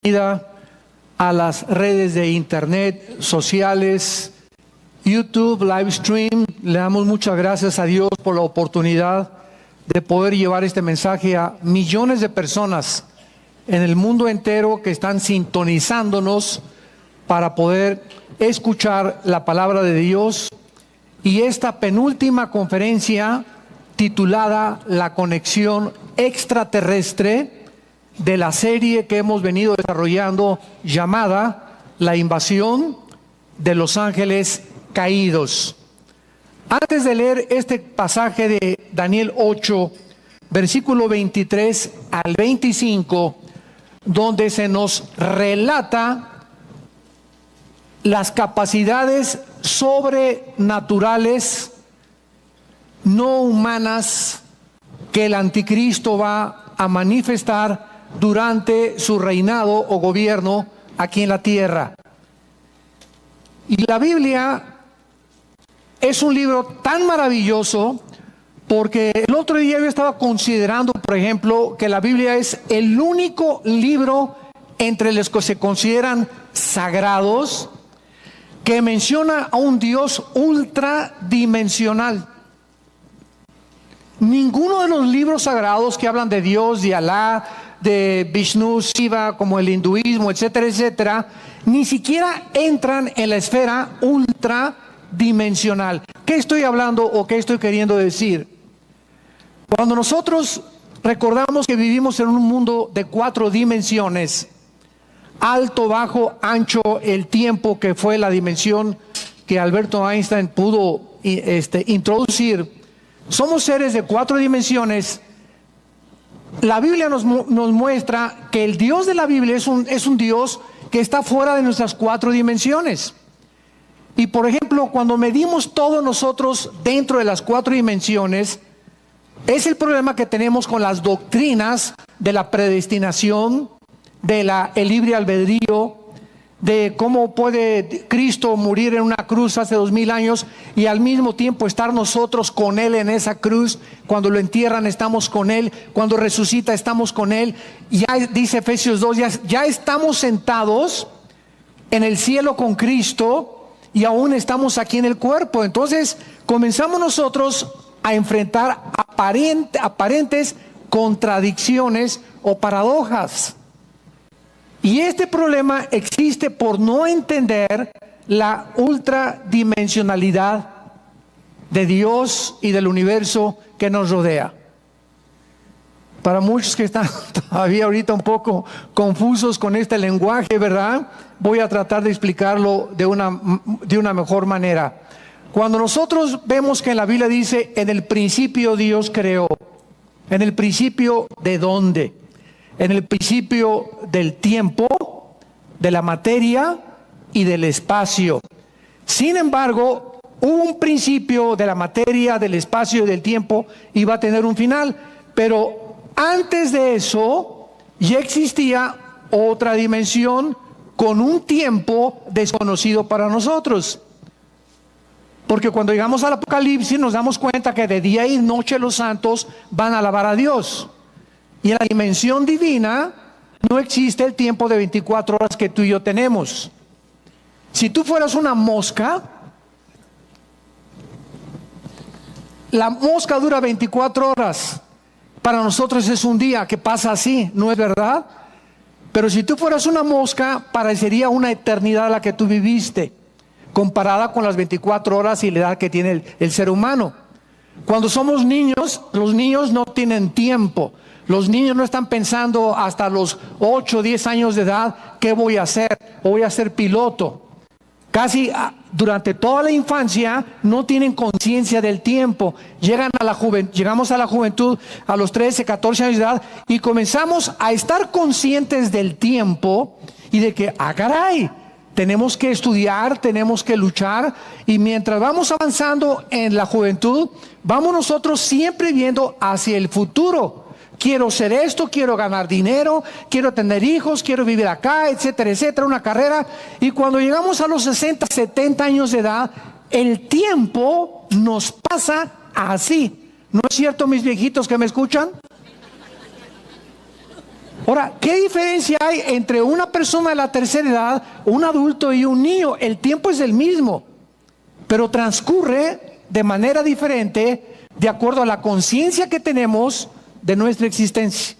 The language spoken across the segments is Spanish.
bienvenida a las redes de internet, sociales, YouTube, live stream. Le damos muchas gracias a Dios por la oportunidad de poder llevar este mensaje a millones de personas en el mundo entero que están sintonizándonos para poder escuchar la palabra de Dios. Y esta penúltima conferencia titulada La Conexión Extraterrestre, de la serie que hemos venido desarrollando llamada La Invasión de los Ángeles Caídos. Antes de leer este pasaje de Daniel 8, versículo 23 al 25, donde se nos relata las capacidades sobrenaturales, no humanas, que el anticristo va a manifestar durante su reinado o gobierno aquí en la tierra. Y la Biblia es un libro tan maravilloso porque el otro día yo estaba considerando, por ejemplo, que la Biblia es el único libro entre los que se consideran sagrados que menciona a un Dios ultradimensional. Ninguno de los libros sagrados que hablan de Dios, de Alá, de Vishnu, Shiva, como el hinduismo, etcétera, etcétera, ni siquiera entran en la esfera ultradimensional. ¿Qué estoy hablando o qué estoy queriendo decir? Cuando nosotros recordamos que vivimos en un mundo de 4 dimensiones, alto, bajo, ancho, el tiempo, que fue la dimensión que Alberto Einstein pudo introducir, somos seres de 4 dimensiones. La Biblia nos muestra que el Dios de la Biblia es un Dios que está fuera de nuestras 4 dimensiones. Y por ejemplo, cuando medimos todos nosotros dentro de las 4 dimensiones, es el problema que tenemos con las doctrinas de la predestinación, de el libre albedrío, de cómo puede Cristo morir en una cruz hace 2000 años y al mismo tiempo estar nosotros con Él en esa cruz. Cuando lo entierran estamos con Él, cuando resucita estamos con Él. Ya dice Efesios 2, ya estamos sentados en el cielo con Cristo y aún estamos aquí en el cuerpo. Entonces comenzamos nosotros a enfrentar aparentes contradicciones o paradojas. Y este problema existe por no entender la ultradimensionalidad de Dios y del universo que nos rodea. Para muchos que están todavía ahorita un poco confusos con este lenguaje, ¿verdad? Voy a tratar de explicarlo de una mejor manera. Cuando nosotros vemos que en la Biblia dice, en el principio Dios creó, en el principio, ¿de dónde? En el principio del tiempo, de la materia y del espacio. Sin embargo, hubo un principio de la materia, del espacio y del tiempo, y va a tener un final. Pero antes de eso, ya existía otra dimensión con un tiempo desconocido para nosotros. Porque cuando llegamos al Apocalipsis nos damos cuenta que de día y noche los santos van a alabar a Dios. Y en la dimensión divina no existe el tiempo de 24 horas que tú y yo tenemos. Si tú fueras una mosca, la mosca dura 24 horas. Para nosotros es un día que pasa así, ¿no es verdad? Pero si tú fueras una mosca, parecería una eternidad la que tú viviste, comparada con las 24 horas y la edad que tiene el ser humano. Cuando somos niños, los niños no tienen tiempo. Los niños no están pensando hasta los 8 o 10 años de edad, ¿qué voy a hacer? ¿O voy a ser piloto? Casi durante toda la infancia no tienen conciencia del tiempo. Llegamos a la juventud a los 13, 14 años de edad y comenzamos a estar conscientes del tiempo y de que, caray, tenemos que estudiar, tenemos que luchar. Y mientras vamos avanzando en la juventud, vamos nosotros siempre viendo hacia el futuro. Quiero ser esto, quiero ganar dinero, quiero tener hijos, quiero vivir acá, etcétera, etcétera, una carrera. Y cuando llegamos a los 60, 70 años de edad, el tiempo nos pasa así. ¿No es cierto, mis viejitos que me escuchan? Ahora, ¿qué diferencia hay entre una persona de la tercera edad, un adulto y un niño? El tiempo es el mismo, pero transcurre de manera diferente de acuerdo a la conciencia que tenemos de nuestra existencia.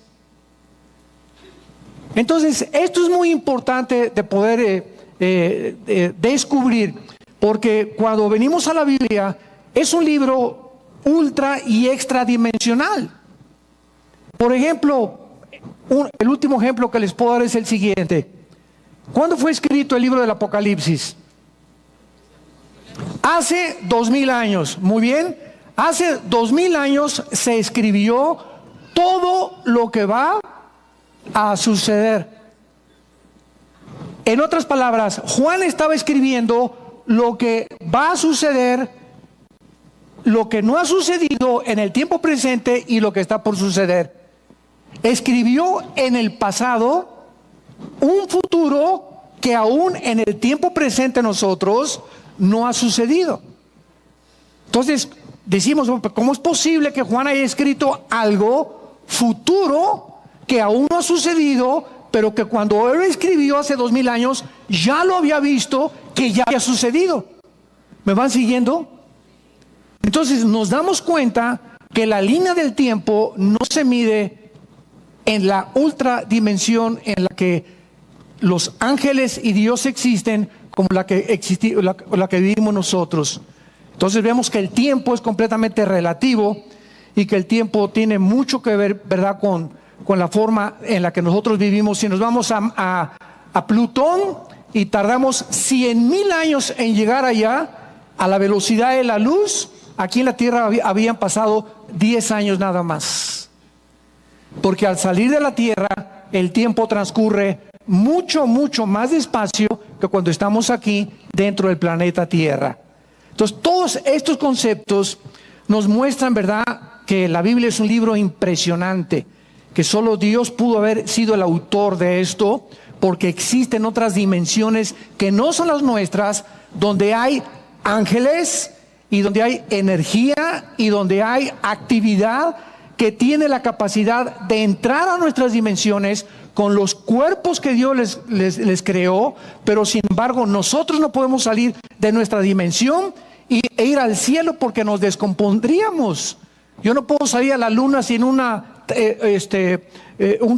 Entonces, esto es muy importante de poder descubrir, porque cuando venimos a la Biblia, es un libro ultra y extradimensional. Por ejemplo, el último ejemplo que les puedo dar es el siguiente. ¿Cuándo fue escrito el libro del Apocalipsis? Hace 2000 años, muy bien. Hace 2000 años se escribió todo lo que va a suceder. En otras palabras, Juan estaba escribiendo lo que va a suceder, lo que no ha sucedido en el tiempo presente y lo que está por suceder. Escribió en el pasado un futuro que aún en el tiempo presente nosotros no ha sucedido. Entonces decimos, ¿cómo es posible que Juan haya escrito algo futuro que aún no ha sucedido, pero que cuando él escribió hace 2000 años ya lo había visto que ya había sucedido? ¿Me van siguiendo? Entonces nos damos cuenta que la línea del tiempo no se mide en la ultradimensión en la que los ángeles y Dios existen, como la que vivimos nosotros. Entonces vemos que el tiempo es completamente relativo y que el tiempo tiene mucho que ver, ¿verdad?, con la forma en la que nosotros vivimos. Si nos vamos a Plutón y tardamos 100,000 años en llegar allá, a la velocidad de la luz, aquí en la Tierra habían pasado 10 años nada más. Porque al salir de la Tierra, el tiempo transcurre mucho, mucho más despacio que cuando estamos aquí dentro del planeta Tierra. Entonces, todos estos conceptos nos muestran, ¿verdad?, que la Biblia es un libro impresionante, que solo Dios pudo haber sido el autor de esto, porque existen otras dimensiones que no son las nuestras, donde hay ángeles y donde hay energía y donde hay actividad que tiene la capacidad de entrar a nuestras dimensiones con los cuerpos que Dios les creó, pero sin embargo nosotros no podemos salir de nuestra dimensión e ir al cielo porque nos descompondríamos. Yo no puedo salir a la luna sin un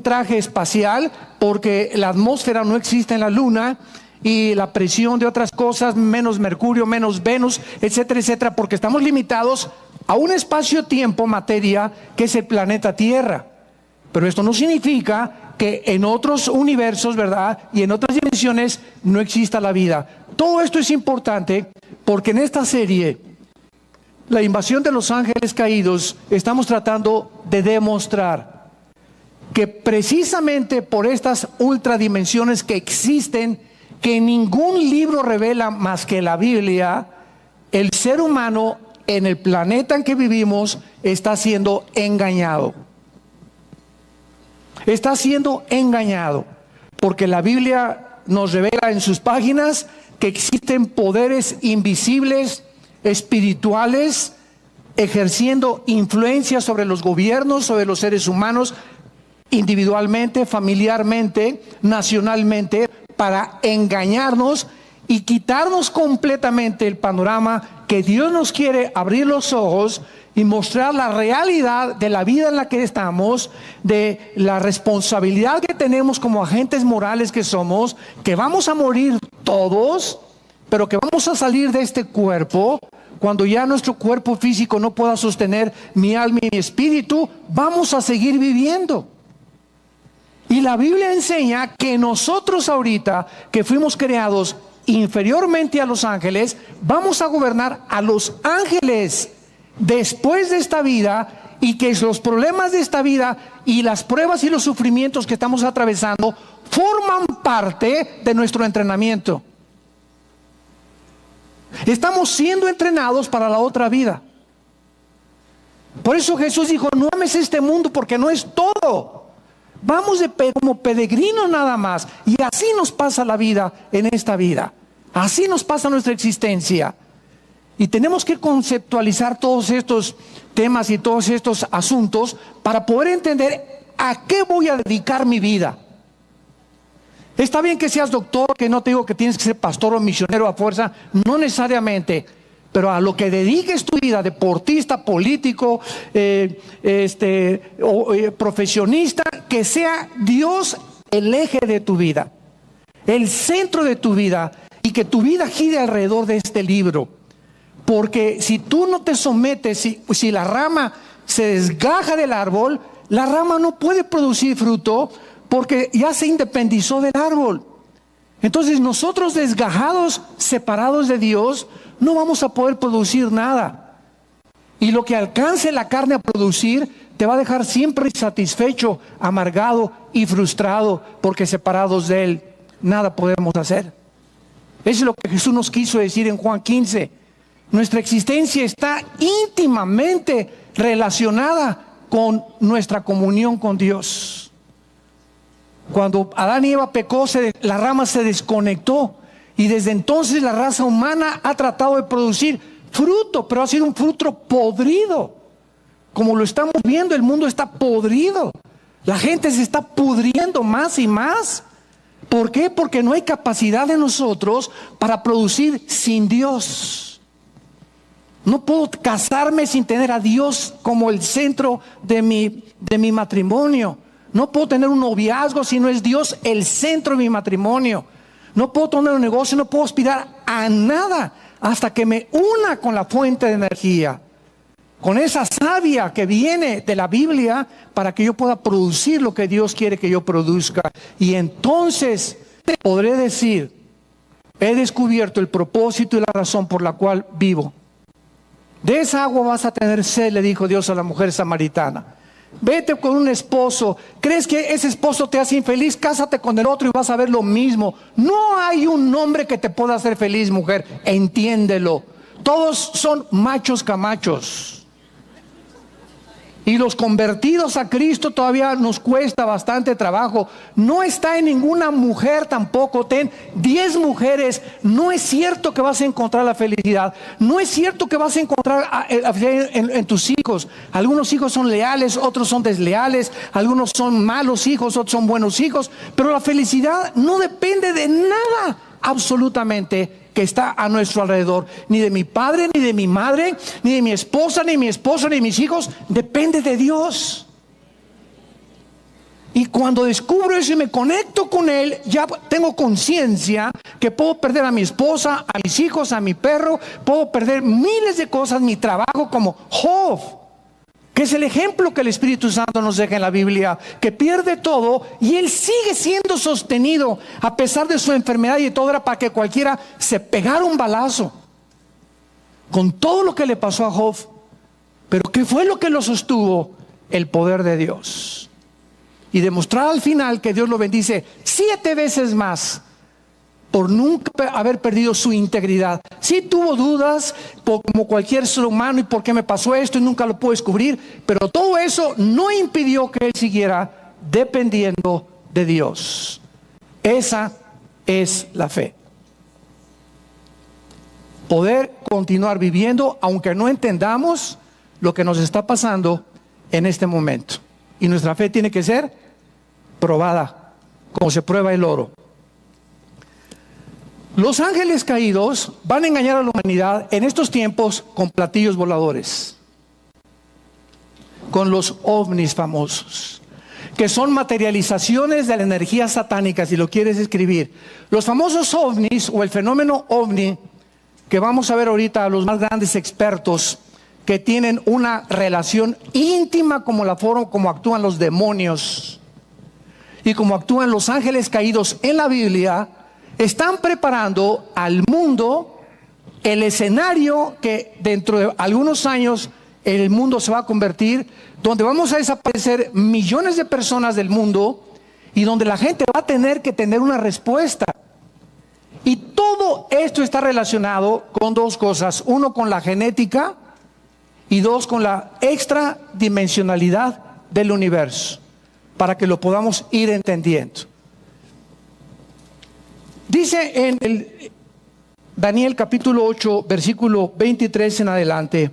traje espacial, porque la atmósfera no existe en la luna y la presión de otras cosas, menos Mercurio, menos Venus, etcétera, etcétera, porque estamos limitados a un espacio-tiempo, materia, que es el planeta Tierra. Pero esto no significa que en otros universos, ¿verdad?, y en otras dimensiones no exista la vida. Todo esto es importante porque en esta serie, la invasión de los ángeles caídos, estamos tratando de demostrar que precisamente por estas ultradimensiones que existen, que ningún libro revela más que la Biblia, el ser humano en el planeta en que vivimos está siendo engañado. Está siendo engañado, porque la Biblia nos revela en sus páginas que existen poderes invisibles, espirituales, ejerciendo influencia sobre los gobiernos, sobre los seres humanos, individualmente, familiarmente, nacionalmente, para engañarnos y quitarnos completamente el panorama que Dios nos quiere abrir los ojos y mostrar la realidad de la vida en la que estamos, de la responsabilidad que tenemos como agentes morales que somos, que vamos a morir todos, pero que vamos a salir de este cuerpo. Cuando ya nuestro cuerpo físico no pueda sostener mi alma y mi espíritu, vamos a seguir viviendo. Y la Biblia enseña que nosotros ahorita, que fuimos creados inferiormente a los ángeles, vamos a gobernar a los ángeles después de esta vida, y que los problemas de esta vida y las pruebas y los sufrimientos que estamos atravesando forman parte de nuestro entrenamiento. Estamos siendo entrenados para la otra vida. Por eso Jesús dijo: no ames este mundo, porque no es todo. Vamos como peregrinos nada más. Y así nos pasa la vida en esta vida. Así nos pasa nuestra existencia. Y tenemos que conceptualizar todos estos temas y todos estos asuntos para poder entender ¿a qué voy a dedicar mi vida? Está bien que seas doctor, que no te digo que tienes que ser pastor o misionero a fuerza, no necesariamente, pero a lo que dediques tu vida, deportista, político, profesionista, que sea Dios el eje de tu vida, el centro de tu vida, y que tu vida gire alrededor de este libro. Porque si tú no te sometes, si la rama se desgaja del árbol, la rama no puede producir fruto porque ya se independizó del árbol. Entonces nosotros, desgajados, separados de Dios, no vamos a poder producir nada. Y lo que alcance la carne a producir te va a dejar siempre insatisfecho, amargado y frustrado, porque separados de Él nada podemos hacer. Eso es lo que Jesús nos quiso decir en Juan 15. Nuestra existencia está íntimamente relacionada con nuestra comunión con Dios. Cuando Adán y Eva pecó, la rama se desconectó, y desde entonces la raza humana ha tratado de producir fruto, pero ha sido un fruto podrido. Como lo estamos viendo, el mundo está podrido. La gente se está pudriendo más y más. ¿Por qué? Porque no hay capacidad de nosotros para producir sin Dios. No puedo casarme sin tener a Dios como el centro de mi matrimonio. No puedo tener un noviazgo si no es Dios el centro de mi matrimonio. No puedo tener un negocio, no puedo aspirar a nada hasta que me una con la fuente de energía, con esa savia que viene de la Biblia, para que yo pueda producir lo que Dios quiere que yo produzca. Y entonces podré decir: he descubierto el propósito y la razón por la cual vivo. De esa agua vas a tener sed, le dijo Dios a la mujer samaritana. Vete con un esposo. ¿Crees que ese esposo te hace infeliz? Cásate con el otro y vas a ver lo mismo. No hay un hombre que te pueda hacer feliz, mujer. Entiéndelo. Todos son machos camachos. Y los convertidos a Cristo todavía nos cuesta bastante trabajo. No está en ninguna mujer tampoco. Ten 10 mujeres. No es cierto que vas a encontrar la felicidad. No es cierto que vas a encontrar en tus hijos. Algunos hijos son leales, otros son desleales. Algunos son malos hijos, otros son buenos hijos. Pero la felicidad no depende de nada, absolutamente, que está a nuestro alrededor, ni de mi padre, ni de mi madre, ni de mi esposa, ni de mi esposo, ni de mis hijos. Depende de Dios. Y cuando descubro eso y me conecto con Él, ya tengo conciencia que puedo perder a mi esposa, a mis hijos, a mi perro, puedo perder miles de cosas, mi trabajo, como Job, que es el ejemplo que el Espíritu Santo nos deja en la Biblia, que pierde todo y él sigue siendo sostenido a pesar de su enfermedad, y todo era para que cualquiera se pegara un balazo. Con todo lo que le pasó a Job, pero ¿qué fue lo que lo sostuvo? El poder de Dios. Y demostrar al final que Dios lo bendice 7 veces más por nunca haber perdido su integridad. Sí tuvo dudas, como cualquier ser humano, y por qué me pasó esto y nunca lo puedo descubrir, pero todo eso no impidió que él siguiera dependiendo de Dios. Esa es la fe. Poder continuar viviendo aunque no entendamos lo que nos está pasando en este momento. Y nuestra fe tiene que ser probada, como se prueba el oro. Los ángeles caídos van a engañar a la humanidad en estos tiempos con platillos voladores, con los ovnis famosos, que son materializaciones de la energía satánica, si lo quieres escribir. Los famosos ovnis, o el fenómeno ovni, que vamos a ver ahorita a los más grandes expertos, que tienen una relación íntima como la forma como actúan los demonios y como actúan los ángeles caídos en la Biblia, están preparando al mundo el escenario que dentro de algunos años el mundo se va a convertir, donde vamos a desaparecer millones de personas del mundo y donde la gente va a tener que tener una respuesta. Y todo esto está relacionado con 2 cosas: 1, con la genética, y 2, con la extradimensionalidad del universo, para que lo podamos ir entendiendo. Dice en el Daniel capítulo 8, versículo 23 en adelante: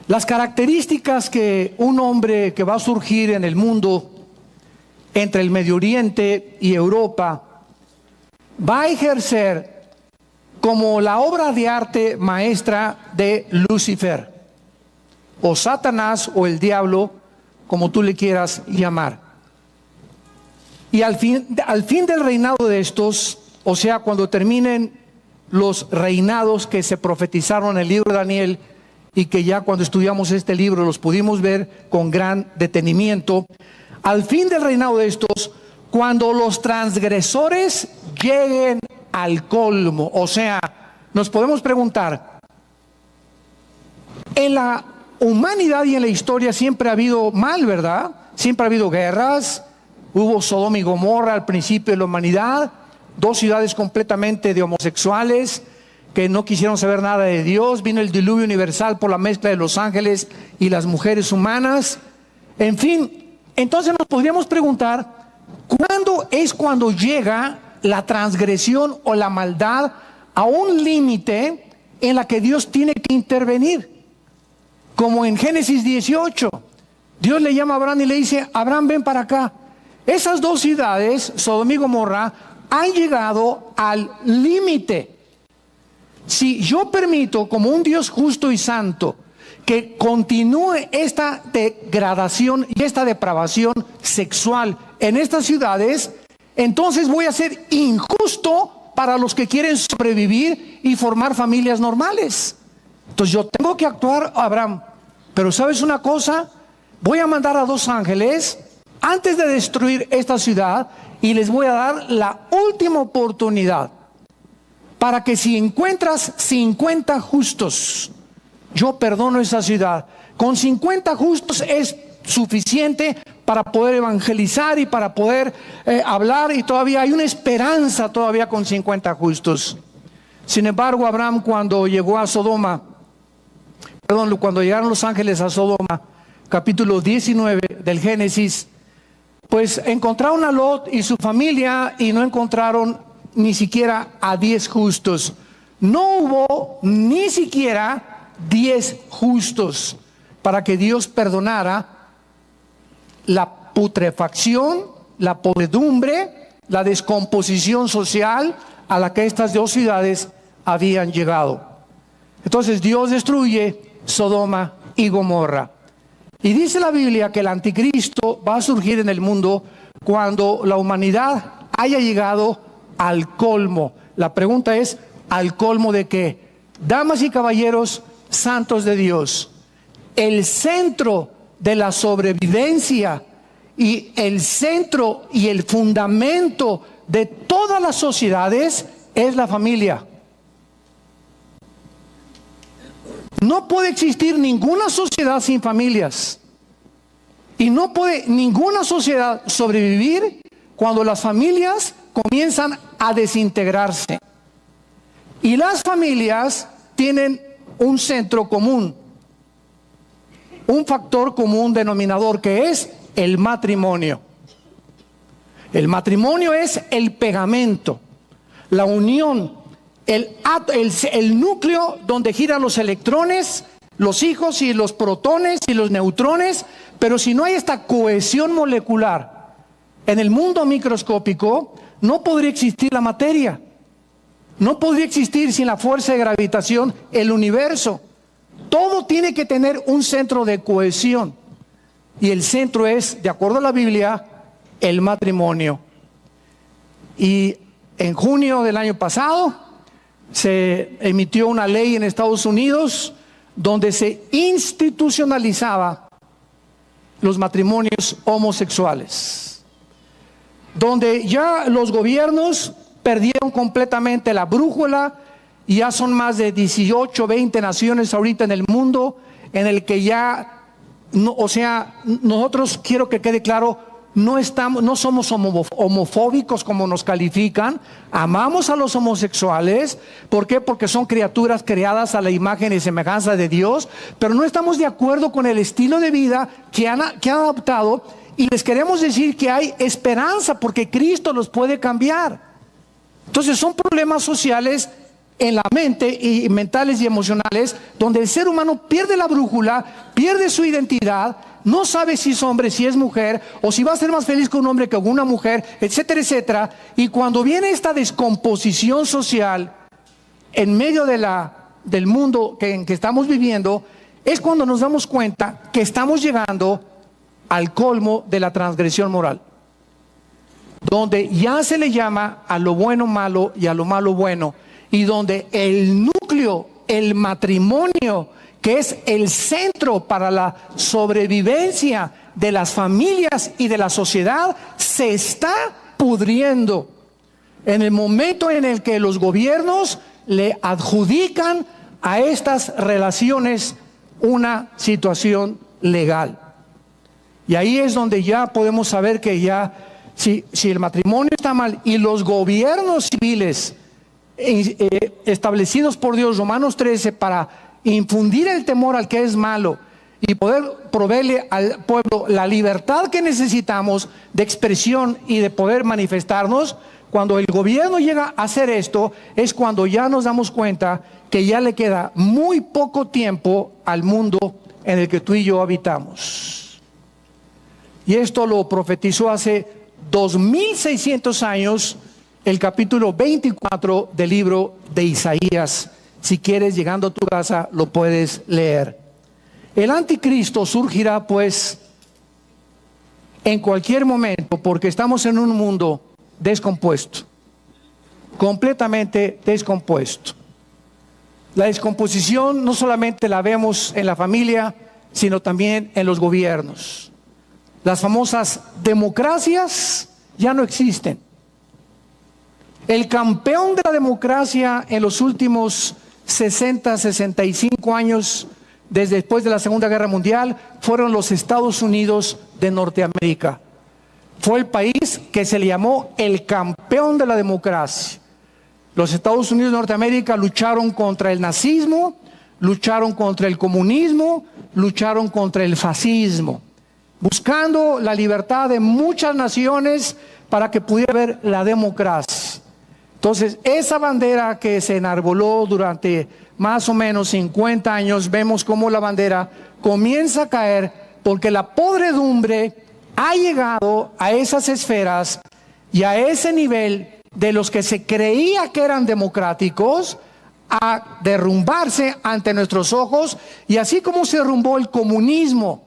Las características que un hombre que va a surgir en el mundo entre el Medio Oriente y Europa va a ejercer como la obra de arte maestra de Lucifer, o Satanás, o el diablo, como tú le quieras llamar. Y al fin del reinado de estos, o sea, cuando terminen los reinados que se profetizaron en el libro de Daniel, y que ya cuando estudiamos este libro los pudimos ver con gran detenimiento, al fin del reinado de estos, cuando los transgresores lleguen al colmo, o sea, nos podemos preguntar, en la humanidad y en la historia siempre ha habido mal, ¿verdad? Siempre ha habido guerras, hubo Sodoma y Gomorra al principio de la humanidad, dos ciudades completamente de homosexuales que no quisieron saber nada de Dios, vino el diluvio universal por la mezcla de los ángeles y las mujeres humanas, en fin. Entonces nos podríamos preguntar, ¿cuándo es cuando llega la transgresión o la maldad a un límite en la que Dios tiene que intervenir? Como en Génesis 18, Dios le llama a Abraham y le dice, Abraham, ven para acá. Esas dos ciudades, Sodoma y Gomorra, han llegado al límite. Si yo permito, como un Dios justo y santo, que continúe esta degradación y esta depravación sexual en estas ciudades, entonces voy a ser injusto para los que quieren sobrevivir y formar familias normales. Entonces yo tengo que actuar, Abraham, pero ¿sabes una cosa? Voy a mandar a dos ángeles antes de destruir esta ciudad y les voy a dar la última oportunidad para que si encuentras 50 justos, yo perdono esa ciudad. Con 50 justos es suficiente para poder evangelizar y para poder hablar, y todavía hay una esperanza todavía con 50 justos. Sin embargo, Abraham cuando llegó a Sodoma, cuando llegaron los ángeles a Sodoma, capítulo 19 del Génesis, pues encontraron a Lot y su familia y no encontraron ni siquiera a 10 justos. No hubo ni siquiera 10 justos para que Dios perdonara la putrefacción, la podredumbre, la descomposición social a la que estas dos ciudades habían llegado. Entonces Dios destruye Sodoma y Gomorra. Y dice la Biblia que el anticristo va a surgir en el mundo cuando la humanidad haya llegado al colmo. La pregunta es, ¿al colmo de qué? Damas y caballeros santos de Dios, el centro de la sobrevivencia y el centro y el fundamento de todas las sociedades es la familia. No puede existir ninguna sociedad sin familias. Y no puede ninguna sociedad sobrevivir cuando las familias comienzan a desintegrarse. Y las familias tienen un centro común, un factor común denominador, que es el matrimonio. El matrimonio es el pegamento, la unión, el núcleo donde giran los electrones, los hijos y los protones y los neutrones. Pero si no hay esta cohesión molecular en el mundo microscópico, no podría existir la materia. No podría existir sin la fuerza de gravitación el universo. Todo tiene que tener un centro de cohesión. Y el centro es, de acuerdo a la Biblia, el matrimonio. Y en junio del año pasado se emitió una ley en Estados Unidos donde se institucionalizaba los matrimonios homosexuales, donde ya los gobiernos perdieron completamente la brújula y ya son más de 18, 20 naciones ahorita en el mundo en el que ya, nosotros, quiero que quede claro, no somos homofóbicos como nos califican, amamos a los homosexuales. ¿Por qué? Porque son criaturas creadas a la imagen y semejanza de Dios, pero no estamos de acuerdo con el estilo de vida que han adoptado, y les queremos decir que hay esperanza porque Cristo los puede cambiar. Entonces son problemas sociales en la mente y mentales y emocionales, donde el ser humano pierde la brújula, pierde su identidad, no sabe si es hombre, si es mujer, o si va a ser más feliz con un hombre que con una mujer, etcétera, etcétera. Y cuando viene esta descomposición social en medio del mundo en que estamos viviendo, es cuando nos damos cuenta que estamos llegando al colmo de la transgresión moral, donde ya se le llama a lo bueno malo y a lo malo bueno, y donde el núcleo, el matrimonio, que es el centro para la sobrevivencia de las familias y de la sociedad, se está pudriendo en el momento en el que los gobiernos le adjudican a estas relaciones una situación legal. Y ahí es donde ya podemos saber que ya, si el matrimonio está mal y los gobiernos civiles establecidos por Dios, Romanos 13, para infundir el temor al que es malo y poder proveerle al pueblo la libertad que necesitamos de expresión y de poder manifestarnos, cuando el gobierno llega a hacer esto, es cuando ya nos damos cuenta que ya le queda muy poco tiempo al mundo en el que tú y yo habitamos. Y esto lo profetizó hace 2600 años el capítulo 24 del libro de Isaías. Si quieres, llegando a tu casa, lo puedes leer. El anticristo surgirá pues en cualquier momento, porque estamos en un mundo descompuesto, completamente descompuesto. La descomposición no solamente la vemos en la familia, sino también en los gobiernos. Las famosas democracias ya no existen. El campeón de la democracia en los últimos 60, 65 años, desde después de la Segunda Guerra Mundial, fueron los Estados Unidos de Norteamérica. Fue el país que se le llamó el campeón de la democracia. Los Estados Unidos de Norteamérica lucharon contra el nazismo, lucharon contra el comunismo, lucharon contra el fascismo, buscando la libertad de muchas naciones para que pudiera haber la democracia. Entonces, esa bandera que se enarboló durante más o menos 50 años, vemos cómo la bandera comienza a caer porque la podredumbre ha llegado a esas esferas y a ese nivel de los que se creía que eran democráticos a derrumbarse ante nuestros ojos. Y así como se derrumbó el comunismo,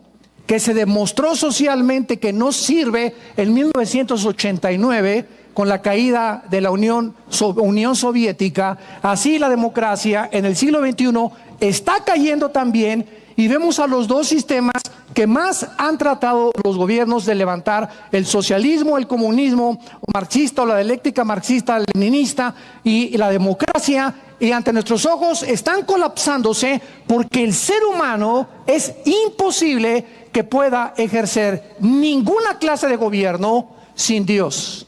que se demostró socialmente que no sirve en 1989 con la caída de la Unión Soviética, así la democracia en el siglo XXI está cayendo también, y vemos a los dos sistemas que más han tratado los gobiernos de levantar: el socialismo, el comunismo marxista o la dialéctica marxista-leninista, y la democracia, y ante nuestros ojos están colapsándose porque el ser humano es imposible que pueda ejercer ninguna clase de gobierno sin Dios.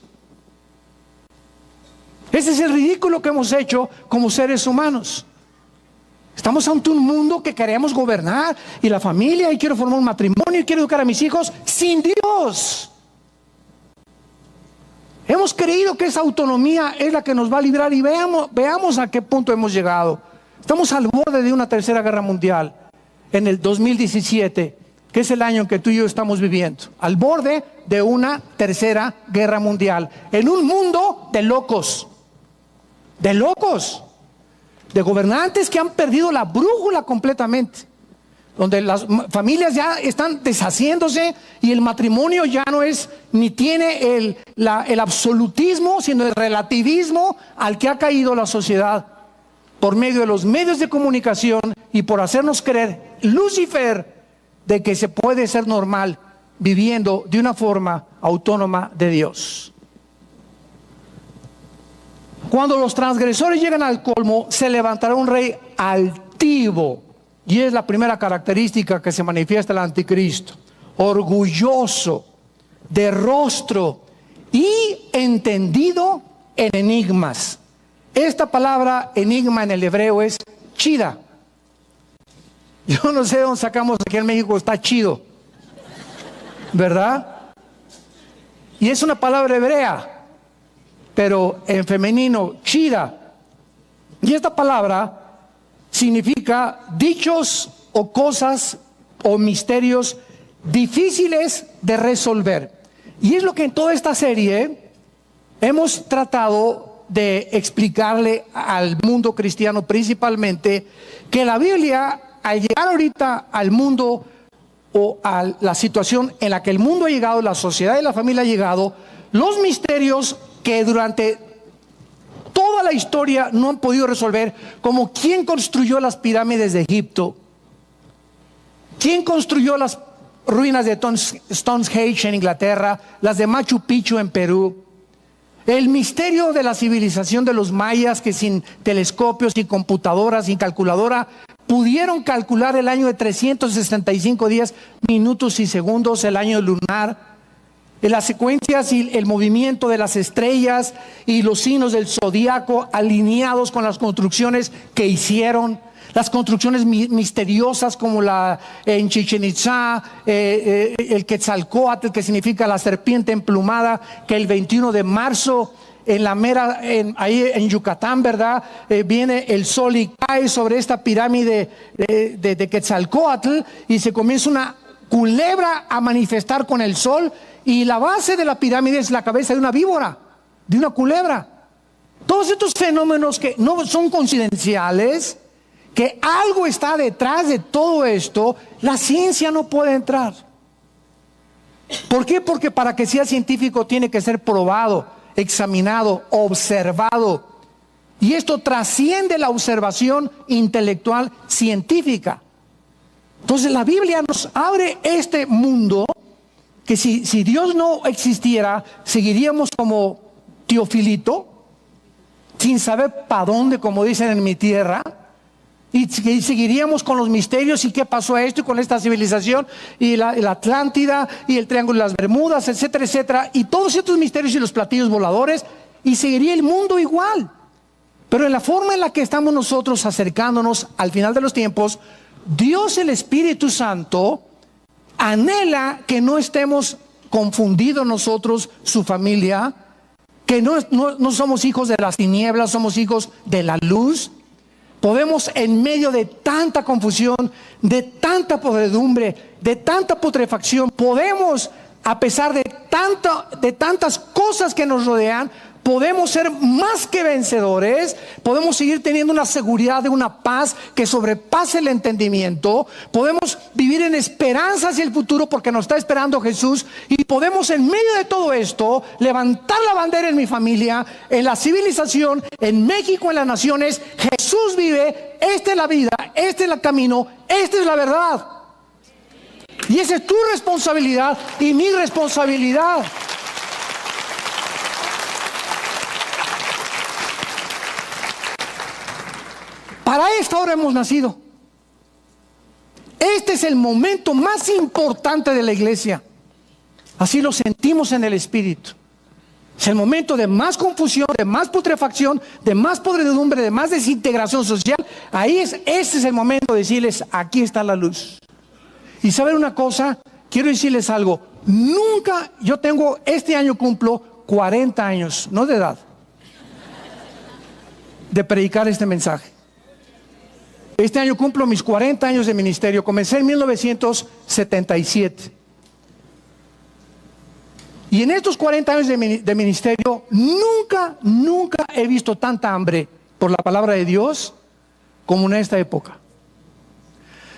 Ese es el ridículo que hemos hecho como seres humanos. Estamos ante un mundo que queremos gobernar, y la familia, y quiero formar un matrimonio, y quiero educar a mis hijos sin Dios. Hemos creído que esa autonomía es la que nos va a librar, y veamos a qué punto hemos llegado. Estamos al borde de una tercera guerra mundial en el 2017, que es el año en que tú y yo estamos viviendo. Al borde de una tercera guerra mundial, en un mundo de locos, de gobernantes que han perdido la brújula completamente, donde las familias ya están deshaciéndose y el matrimonio ya no es ni tiene el absolutismo, sino el relativismo al que ha caído la sociedad por medio de los medios de comunicación y por hacernos creer, Lucifer, de que se puede ser normal viviendo de una forma autónoma de Dios. Cuando los transgresores llegan al colmo, se levantará un rey altivo, y es la primera característica que se manifiesta el anticristo: orgulloso, de rostro y entendido en enigmas. Esta palabra enigma en el hebreo es chida. Yo no sé de dónde sacamos aquí en México, está chido, ¿verdad? Y es una palabra hebrea, pero en femenino, chida. Y esta palabra significa dichos o cosas o misterios difíciles de resolver. Y es lo que en toda esta serie hemos tratado de explicarle al mundo cristiano principalmente, que la Biblia, al llegar ahorita al mundo o a la situación en la que el mundo ha llegado, la sociedad y la familia ha llegado, los misterios que durante toda la historia no han podido resolver, como quién construyó las pirámides de Egipto, quién construyó las ruinas de Stonehenge en Inglaterra, las de Machu Picchu en Perú, el misterio de la civilización de los mayas, que sin telescopios, sin computadoras, sin calculadora, pudieron calcular el año de 365 días, minutos y segundos, el año lunar, las secuencias y el movimiento de las estrellas y los signos del zodiaco alineados con las construcciones que hicieron, las construcciones misteriosas como la en Chichén Itzá, el Quetzalcóatl, que significa la serpiente emplumada, que el 21 de marzo en la mera, ahí en Yucatán, ¿verdad? Viene el sol y cae sobre esta pirámide de Quetzalcóatl y se comienza una culebra a manifestar con el sol, y la base de la pirámide es la cabeza de una víbora, de una culebra. Todos estos fenómenos que no son coincidenciales, que algo está detrás de todo esto, la ciencia no puede entrar. ¿Por qué? Porque para que sea científico tiene que ser probado, examinado, observado. Y esto trasciende la observación intelectual científica. Entonces la Biblia nos abre este mundo que si Dios no existiera, seguiríamos como Teofilito, sin saber para dónde, como dicen en mi tierra, y seguiríamos con los misterios y qué pasó a esto y con esta civilización y la Atlántida y el Triángulo de las Bermudas, etcétera, etcétera, y todos estos misterios y los platillos voladores, y seguiría el mundo igual. Pero en la forma en la que estamos nosotros acercándonos al final de los tiempos, Dios, el Espíritu Santo, anhela que no estemos confundidos nosotros, su familia, que no somos hijos de las tinieblas, somos hijos de la luz. Podemos, en medio de tanta confusión, de tanta podredumbre, de tanta putrefacción, podemos, a pesar de tantas cosas que nos rodean, podemos ser más que vencedores, podemos seguir teniendo una seguridad de una paz que sobrepase el entendimiento, podemos vivir en esperanza hacia el futuro porque nos está esperando Jesús, y podemos en medio de todo esto levantar la bandera en mi familia, en la civilización, en México, en las naciones. Jesús vive, esta es la vida, este es el camino, esta es la verdad. Y esa es tu responsabilidad y mi responsabilidad. Para esta hora hemos nacido. Este es el momento más importante de la iglesia. Así lo sentimos en el Espíritu. Es el momento de más confusión, de más putrefacción, de más podredumbre, de más desintegración social. Este es el momento de decirles, aquí está la luz. Y saben una cosa, quiero decirles algo. Nunca, este año cumplo 40 años, no de edad, de predicar este mensaje. Este año cumplo mis 40 años de ministerio. Comencé en 1977. Y en estos 40 años de ministerio, nunca he visto tanta hambre por la palabra de Dios como en esta época.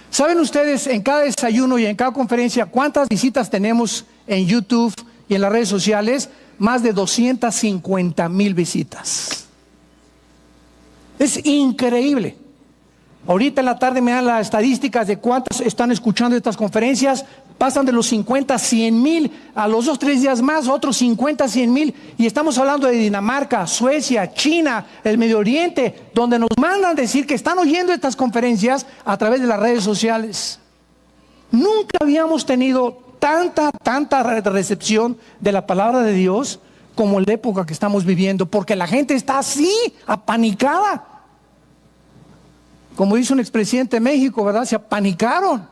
¿Saben ustedes, en cada desayuno y en cada conferencia, cuántas visitas tenemos en YouTube y en las redes sociales? Más de 250,000 visitas. Es increíble. Ahorita en la tarde me dan las estadísticas de cuántos están escuchando estas conferencias. Pasan de los 50 a 100,000, a los 2-3 días más, otros 50 a 100,000. Y estamos hablando de Dinamarca, Suecia, China, el Medio Oriente, donde nos mandan decir que están oyendo estas conferencias a través de las redes sociales. Nunca habíamos tenido tanta recepción de la palabra de Dios como en la época que estamos viviendo, porque la gente está así, apanicada. Como dice un expresidente de México, ¿verdad? Se apanicaron.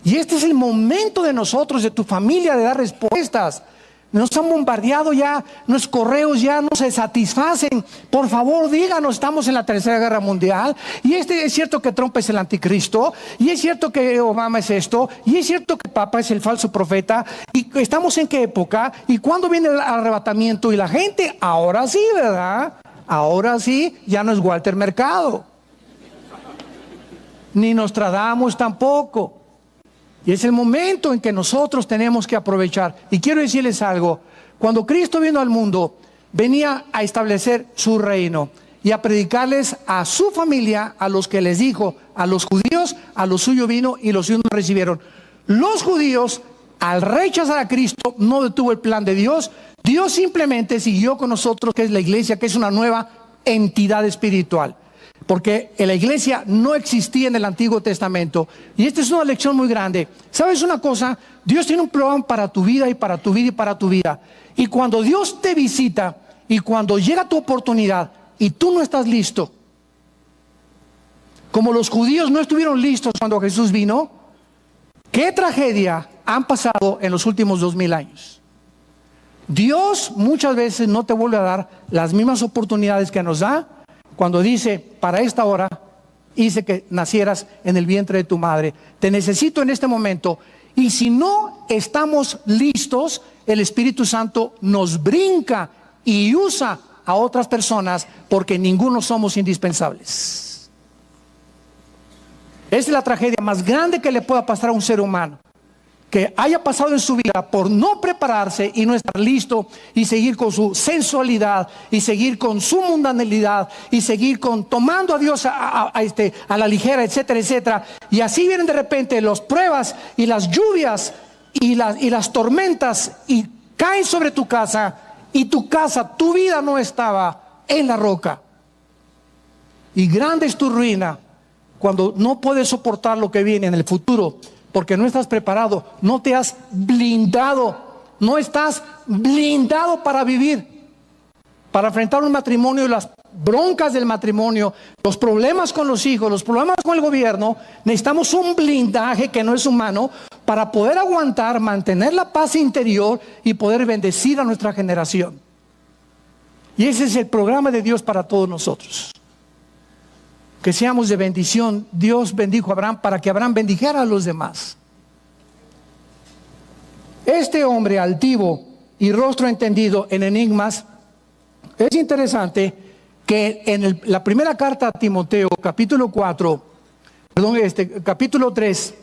Y este es el momento de nosotros, de tu familia, de dar respuestas. Nos han bombardeado ya, nuestros correos ya no se satisfacen. Por favor, díganos, estamos en la Tercera Guerra Mundial. Y es cierto que Trump es el anticristo. Y es cierto que Obama es esto. Y es cierto que Papa es el falso profeta. Y estamos en qué época. Y cuándo viene el arrebatamiento. Y la gente, ahora sí, ¿verdad? Ahora sí, ya no es Walter Mercado. Ni Nostradamus tampoco. Y es el momento en que nosotros tenemos que aprovechar. Y quiero decirles algo. Cuando Cristo vino al mundo, venía a establecer su reino y a predicarles a su familia, a los que les dijo, a los judíos, a los suyos vino y los suyos no recibieron. Los judíos, al rechazar a Cristo, no detuvo el plan de Dios. Dios simplemente siguió con nosotros, que es la iglesia, que es una nueva entidad espiritual. Porque la iglesia no existía en el Antiguo Testamento. Y esta es una lección muy grande. ¿Sabes una cosa? Dios tiene un programa para tu vida y para tu vida y para tu vida. Y cuando Dios te visita y cuando llega tu oportunidad y tú no estás listo, como los judíos no estuvieron listos cuando Jesús vino, ¿qué tragedia han pasado en los últimos 2000 años? Dios muchas veces no te vuelve a dar las mismas oportunidades que nos da cuando dice, para esta hora hice que nacieras en el vientre de tu madre. Te necesito en este momento. Y si no estamos listos, el Espíritu Santo nos brinca y usa a otras personas porque ninguno somos indispensables. Esa es la tragedia más grande que le pueda pasar a un ser humano. Que haya pasado en su vida por no prepararse y no estar listo y seguir con su sensualidad y seguir con su mundanalidad y seguir tomando a Dios a la ligera, etcétera, etcétera. Y así vienen de repente las pruebas y las lluvias y las tormentas y caen sobre tu casa y tu vida no estaba en la roca. Y grande es tu ruina cuando no puedes soportar lo que viene en el futuro. Porque no estás preparado, no te has blindado, no estás blindado para vivir, para enfrentar un matrimonio y las broncas del matrimonio, los problemas con los hijos, los problemas con el gobierno. Necesitamos un blindaje que no es humano para poder aguantar, mantener la paz interior y poder bendecir a nuestra generación. Y ese es el programa de Dios para todos nosotros. Que seamos de bendición. Dios bendijo a Abraham para que Abraham bendijera a los demás. Este hombre altivo y rostro entendido en enigmas, es interesante que en la primera carta a Timoteo, capítulo 3,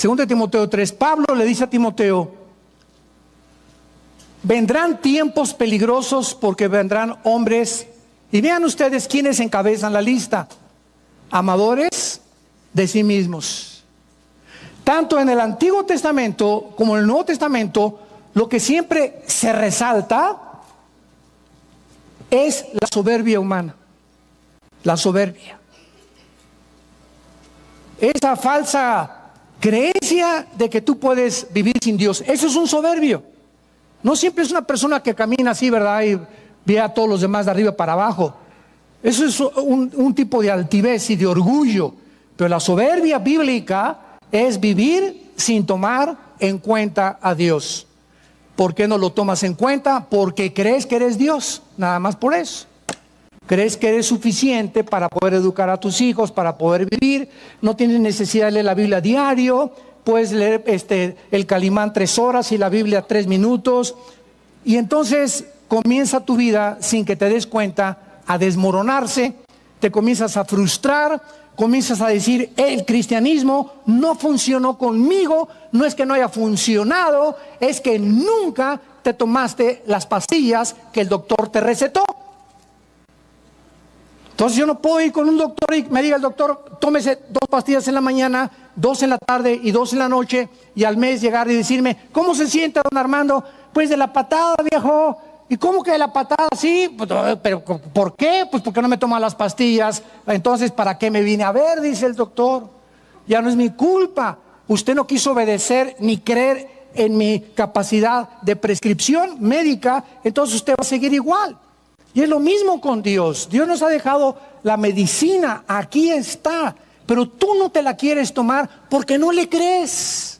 2 Timoteo 3, Pablo le dice a Timoteo, vendrán tiempos peligrosos porque vendrán hombres, y vean ustedes quiénes encabezan la lista. Amadores de sí mismos. Tanto en el Antiguo Testamento como en el Nuevo Testamento, lo que siempre se resalta es la soberbia humana. La soberbia. Esa falsa creencia de que tú puedes vivir sin Dios. Eso es un soberbio. No siempre es una persona que camina así, ¿verdad? Y ve a todos los demás de arriba para abajo. Eso es un tipo de altivez y de orgullo. Pero la soberbia bíblica es vivir sin tomar en cuenta a Dios. ¿Por qué no lo tomas en cuenta? Porque crees que eres Dios, nada más por eso. Crees que eres suficiente para poder educar a tus hijos, para poder vivir. No tienes necesidad de leer la Biblia diario. Puedes leer el Calimán 3 horas y la Biblia 3 minutos. Y entonces comienza tu vida sin que te des cuenta a desmoronarse, te comienzas a frustrar, comienzas a decir, el cristianismo no funcionó conmigo, no es que no haya funcionado, es que nunca te tomaste las pastillas que el doctor te recetó. Entonces yo no puedo ir con un doctor y me diga el doctor, tómese 2 pastillas en la mañana, 2 en la tarde y 2 en la noche, y al mes llegar y decirme, ¿cómo se siente, don Armando? Pues de la patada, viejo. ¿Y cómo que de la patada? Sí, pero ¿por qué? Pues porque no me toman las pastillas. Entonces, ¿para qué me vine a ver? Dice el doctor. Ya no es mi culpa. Usted no quiso obedecer ni creer en mi capacidad de prescripción médica, entonces usted va a seguir igual. Y es lo mismo con Dios. Dios nos ha dejado la medicina, aquí está, pero tú no te la quieres tomar porque no le crees.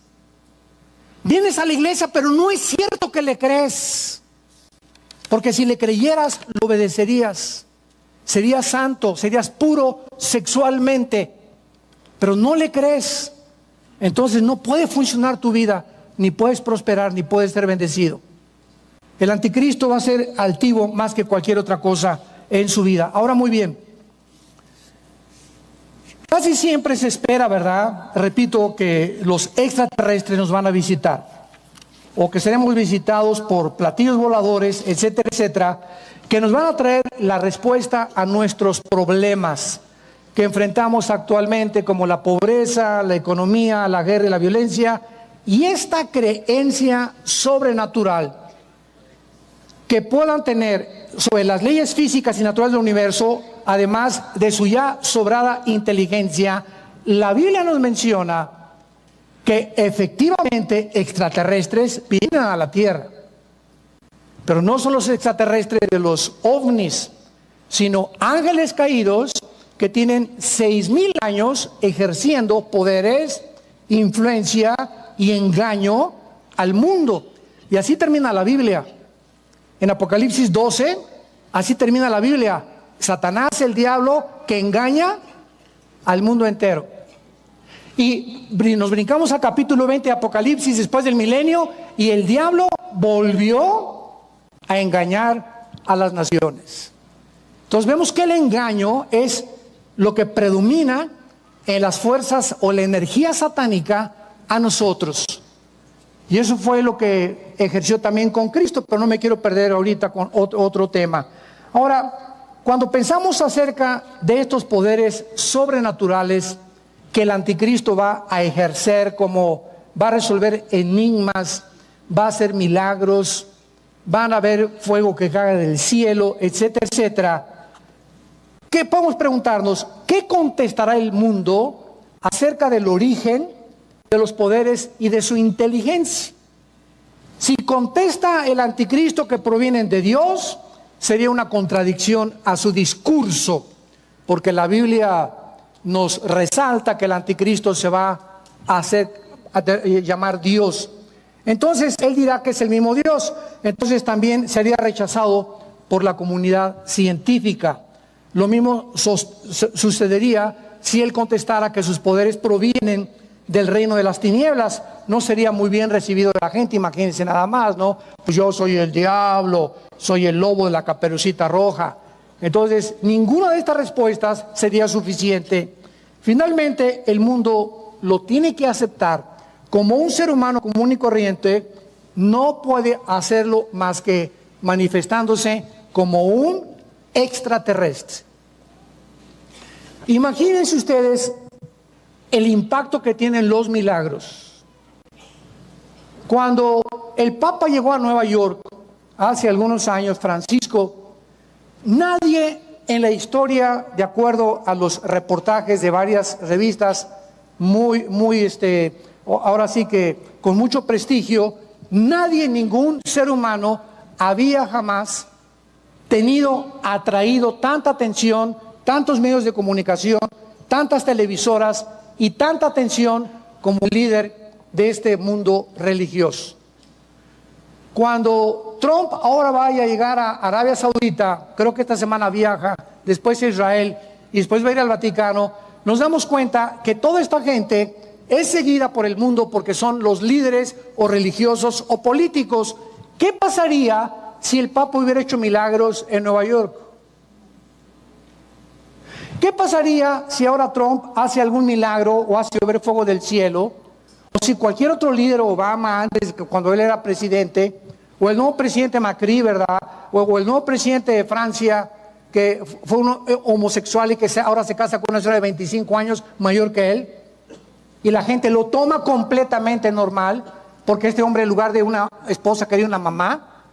Vienes a la iglesia, pero no es cierto que le crees. Porque si le creyeras, lo obedecerías. Serías santo, serías puro sexualmente. Pero no le crees. Entonces no puede funcionar tu vida, ni puedes prosperar, ni puedes ser bendecido. El anticristo va a ser altivo más que cualquier otra cosa en su vida. Ahora, muy bien. Casi siempre se espera, ¿verdad? Repito, que los extraterrestres nos van a visitar. O que seremos visitados por platillos voladores, etcétera, etcétera. Que nos van a traer la respuesta a nuestros problemas que enfrentamos actualmente, como la pobreza, la economía, la guerra y la violencia. Y esta creencia sobrenatural que puedan tener sobre las leyes físicas y naturales del universo, además de su ya sobrada inteligencia, la Biblia nos menciona que efectivamente extraterrestres vienen a la Tierra. Pero no son los extraterrestres de los ovnis, sino ángeles caídos que tienen 6,000 años ejerciendo poderes, influencia y engaño al mundo. Y así termina la Biblia. En Apocalipsis 12, así termina la Biblia. Satanás, el diablo, que engaña al mundo entero. Y nos brincamos al capítulo 20 de Apocalipsis después del milenio, y el diablo volvió a engañar a las naciones. Entonces vemos que el engaño es lo que predomina en las fuerzas o la energía satánica a nosotros. Y eso fue lo que ejerció también con Cristo, pero no me quiero perder ahorita con otro tema. Ahora, cuando pensamos acerca de estos poderes sobrenaturales que el anticristo va a ejercer, como va a resolver enigmas, va a hacer milagros, van a haber fuego que cae del cielo, etcétera, etcétera, ¿qué podemos preguntarnos? ¿Qué contestará el mundo acerca del origen de los poderes y de su inteligencia? Si contesta el anticristo que provienen de Dios, sería una contradicción a su discurso, porque la Biblia nos resalta que el anticristo se va a llamar Dios. Entonces él dirá que es el mismo Dios. Entonces también sería rechazado por la comunidad científica. Lo mismo sucedería si él contestara que sus poderes provienen del reino de las tinieblas. No sería muy bien recibido de la gente. Imagínense nada más, ¿no? Pues yo soy el diablo, soy el lobo de la Caperucita Roja. Entonces ninguna de estas respuestas sería suficiente. Finalmente el mundo lo tiene que aceptar como un ser humano común y corriente. No puede hacerlo más que manifestándose como un extraterrestre. Imagínense ustedes el impacto que tienen los milagros. Cuando el Papa llegó a Nueva York hace algunos años, Francisco, nadie en la historia, de acuerdo a los reportajes de varias revistas ahora sí que con mucho prestigio, nadie, ningún ser humano había jamás atraído tanta atención, tantos medios de comunicación, tantas televisoras y tanta atención como líder de este mundo religioso. Cuando Trump ahora vaya a llegar a Arabia Saudita, creo que esta semana viaja, después a Israel y después va a ir al Vaticano, nos damos cuenta que toda esta gente es seguida por el mundo porque son los líderes o religiosos o políticos. ¿Qué pasaría si el Papa hubiera hecho milagros en Nueva York? ¿Qué pasaría si ahora Trump hace algún milagro o hace llover fuego del cielo? O si cualquier otro líder, Obama antes, cuando él era presidente, o el nuevo presidente Macri, ¿verdad? O el nuevo presidente de Francia, que fue un homosexual y que ahora se casa con una señora de 25 años mayor que él, y la gente lo toma completamente normal, porque este hombre en lugar de una esposa quería una mamá.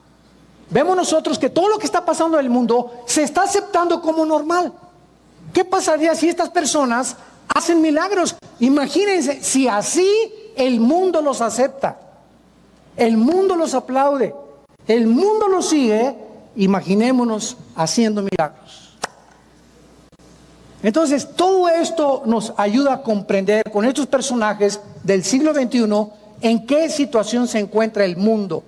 Vemos nosotros que todo lo que está pasando en el mundo se está aceptando como normal. ¿Qué pasaría si estas personas hacen milagros? Imagínense, si así el mundo los acepta, el mundo los aplaude, el mundo los sigue, imaginémonos haciendo milagros. Entonces, todo esto nos ayuda a comprender con estos personajes del siglo XXI en qué situación se encuentra el mundo,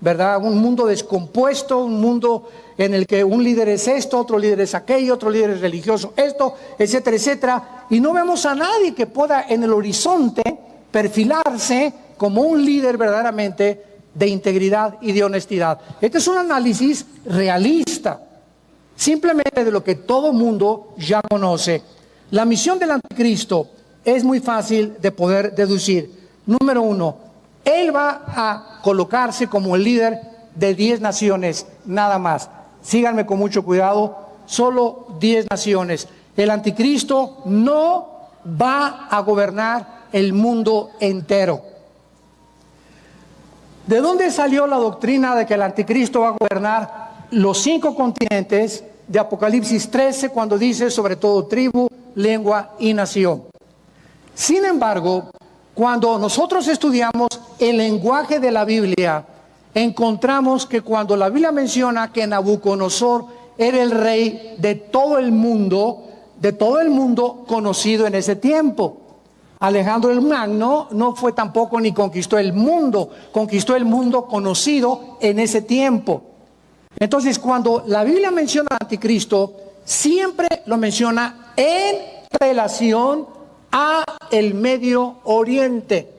¿verdad? Un mundo descompuesto, un mundo en el que un líder es esto, otro líder es aquello, otro líder es religioso esto, etcétera, etcétera. Y no vemos a nadie que pueda en el horizonte perfilarse como un líder verdaderamente de integridad y de honestidad. Este es un análisis realista, simplemente de lo que todo mundo ya conoce. La misión del anticristo es muy fácil de poder deducir. Número uno, él va a colocarse como el líder de 10 naciones, nada más. Síganme con mucho cuidado, solo 10 naciones. El anticristo no va a gobernar el mundo entero. ¿De dónde salió la doctrina de que el anticristo va a gobernar los 5 continentes de Apocalipsis 13, cuando dice sobre todo tribu, lengua y nación? Sin embargo, cuando nosotros estudiamos el lenguaje de la Biblia, encontramos que cuando la Biblia menciona que Nabucodonosor era el rey de todo el mundo conocido en ese tiempo. Alejandro el Magno no fue tampoco ni conquistó el mundo conocido en ese tiempo. Entonces, cuando la Biblia menciona al anticristo, siempre lo menciona en relación a el Medio Oriente.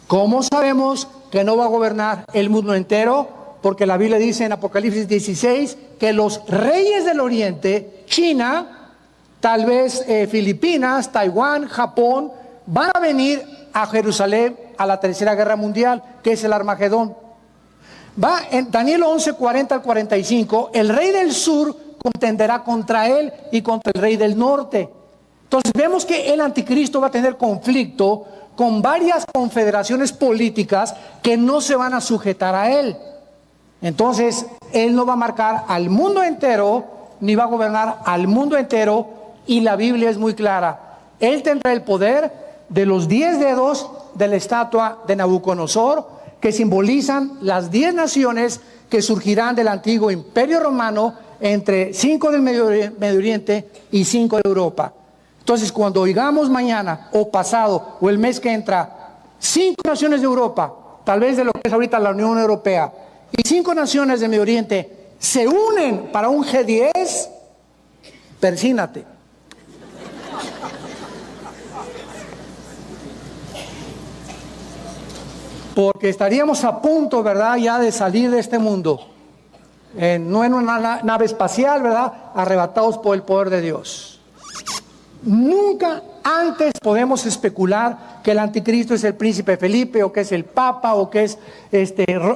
¿Cómo sabemos que no va a gobernar el mundo entero? Porque la Biblia dice en Apocalipsis 16 que los reyes del Oriente, China, tal vez Filipinas, Taiwán, Japón, van a venir a Jerusalén a la Tercera Guerra Mundial, que es el Armagedón. Va en Daniel 11, 40 al 45, el rey del sur contenderá contra él y contra el rey del norte. Entonces vemos que el anticristo va a tener conflicto con varias confederaciones políticas que no se van a sujetar a él. Entonces él no va a marcar al mundo entero, ni va a gobernar al mundo entero, y la Biblia es muy clara. Él tendrá el poder de los 10 dedos de la estatua de Nabucodonosor, que simbolizan las 10 naciones que surgirán del antiguo imperio romano, entre 5 del Medio Oriente y 5 de Europa. Entonces, cuando oigamos mañana o pasado o el mes que entra 5 naciones de Europa, tal vez de lo que es ahorita la Unión Europea, y 5 naciones del Medio Oriente se unen para un G10, persínate. Porque estaríamos a punto, ¿verdad?, ya de salir de este mundo, no en una nave espacial, ¿verdad?, arrebatados por el poder de Dios. Nunca antes podemos especular que el anticristo es el príncipe Felipe, o que es el papa, o que es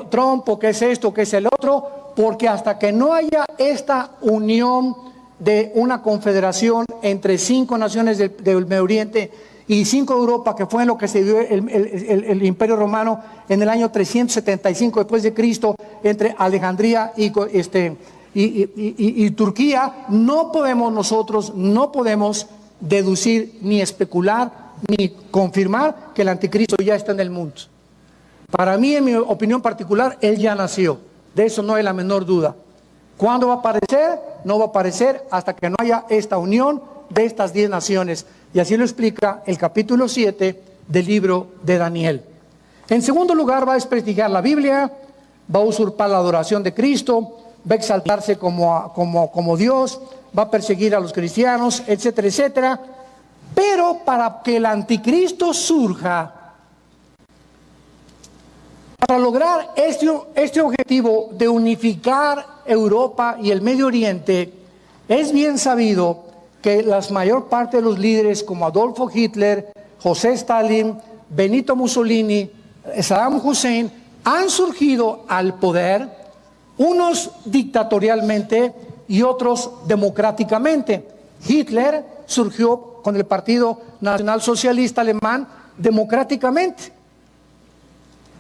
Trump, o que es esto, o que es el otro, porque hasta que no haya esta unión de una confederación entre 5 naciones del Medio Oriente y 5 de Europa, que fue en lo que se dio el Imperio Romano en el año 375 después de Cristo, entre Alejandría y Turquía, no podemos deducir ni especular ni confirmar que el anticristo ya está en el mundo. Para mí, en mi opinión particular, él ya nació. De eso no hay la menor duda. ¿Cuándo va a aparecer? No va a aparecer hasta que no haya esta unión de estas 10 naciones. Y así lo explica el capítulo 7 del libro de Daniel. En segundo lugar, va a desprestigiar la Biblia, va a usurpar la adoración de Cristo, va a exaltarse como Dios, va a perseguir a los cristianos, etcétera, etcétera. Pero para que el anticristo surja, para lograr este objetivo de unificar Europa y el Medio Oriente, es bien sabido que la mayor parte de los líderes como Adolfo Hitler, José Stalin, Benito Mussolini, Saddam Hussein, han surgido al poder, unos dictatorialmente y otros democráticamente. Hitler surgió con el Partido Nacional Socialista Alemán democráticamente.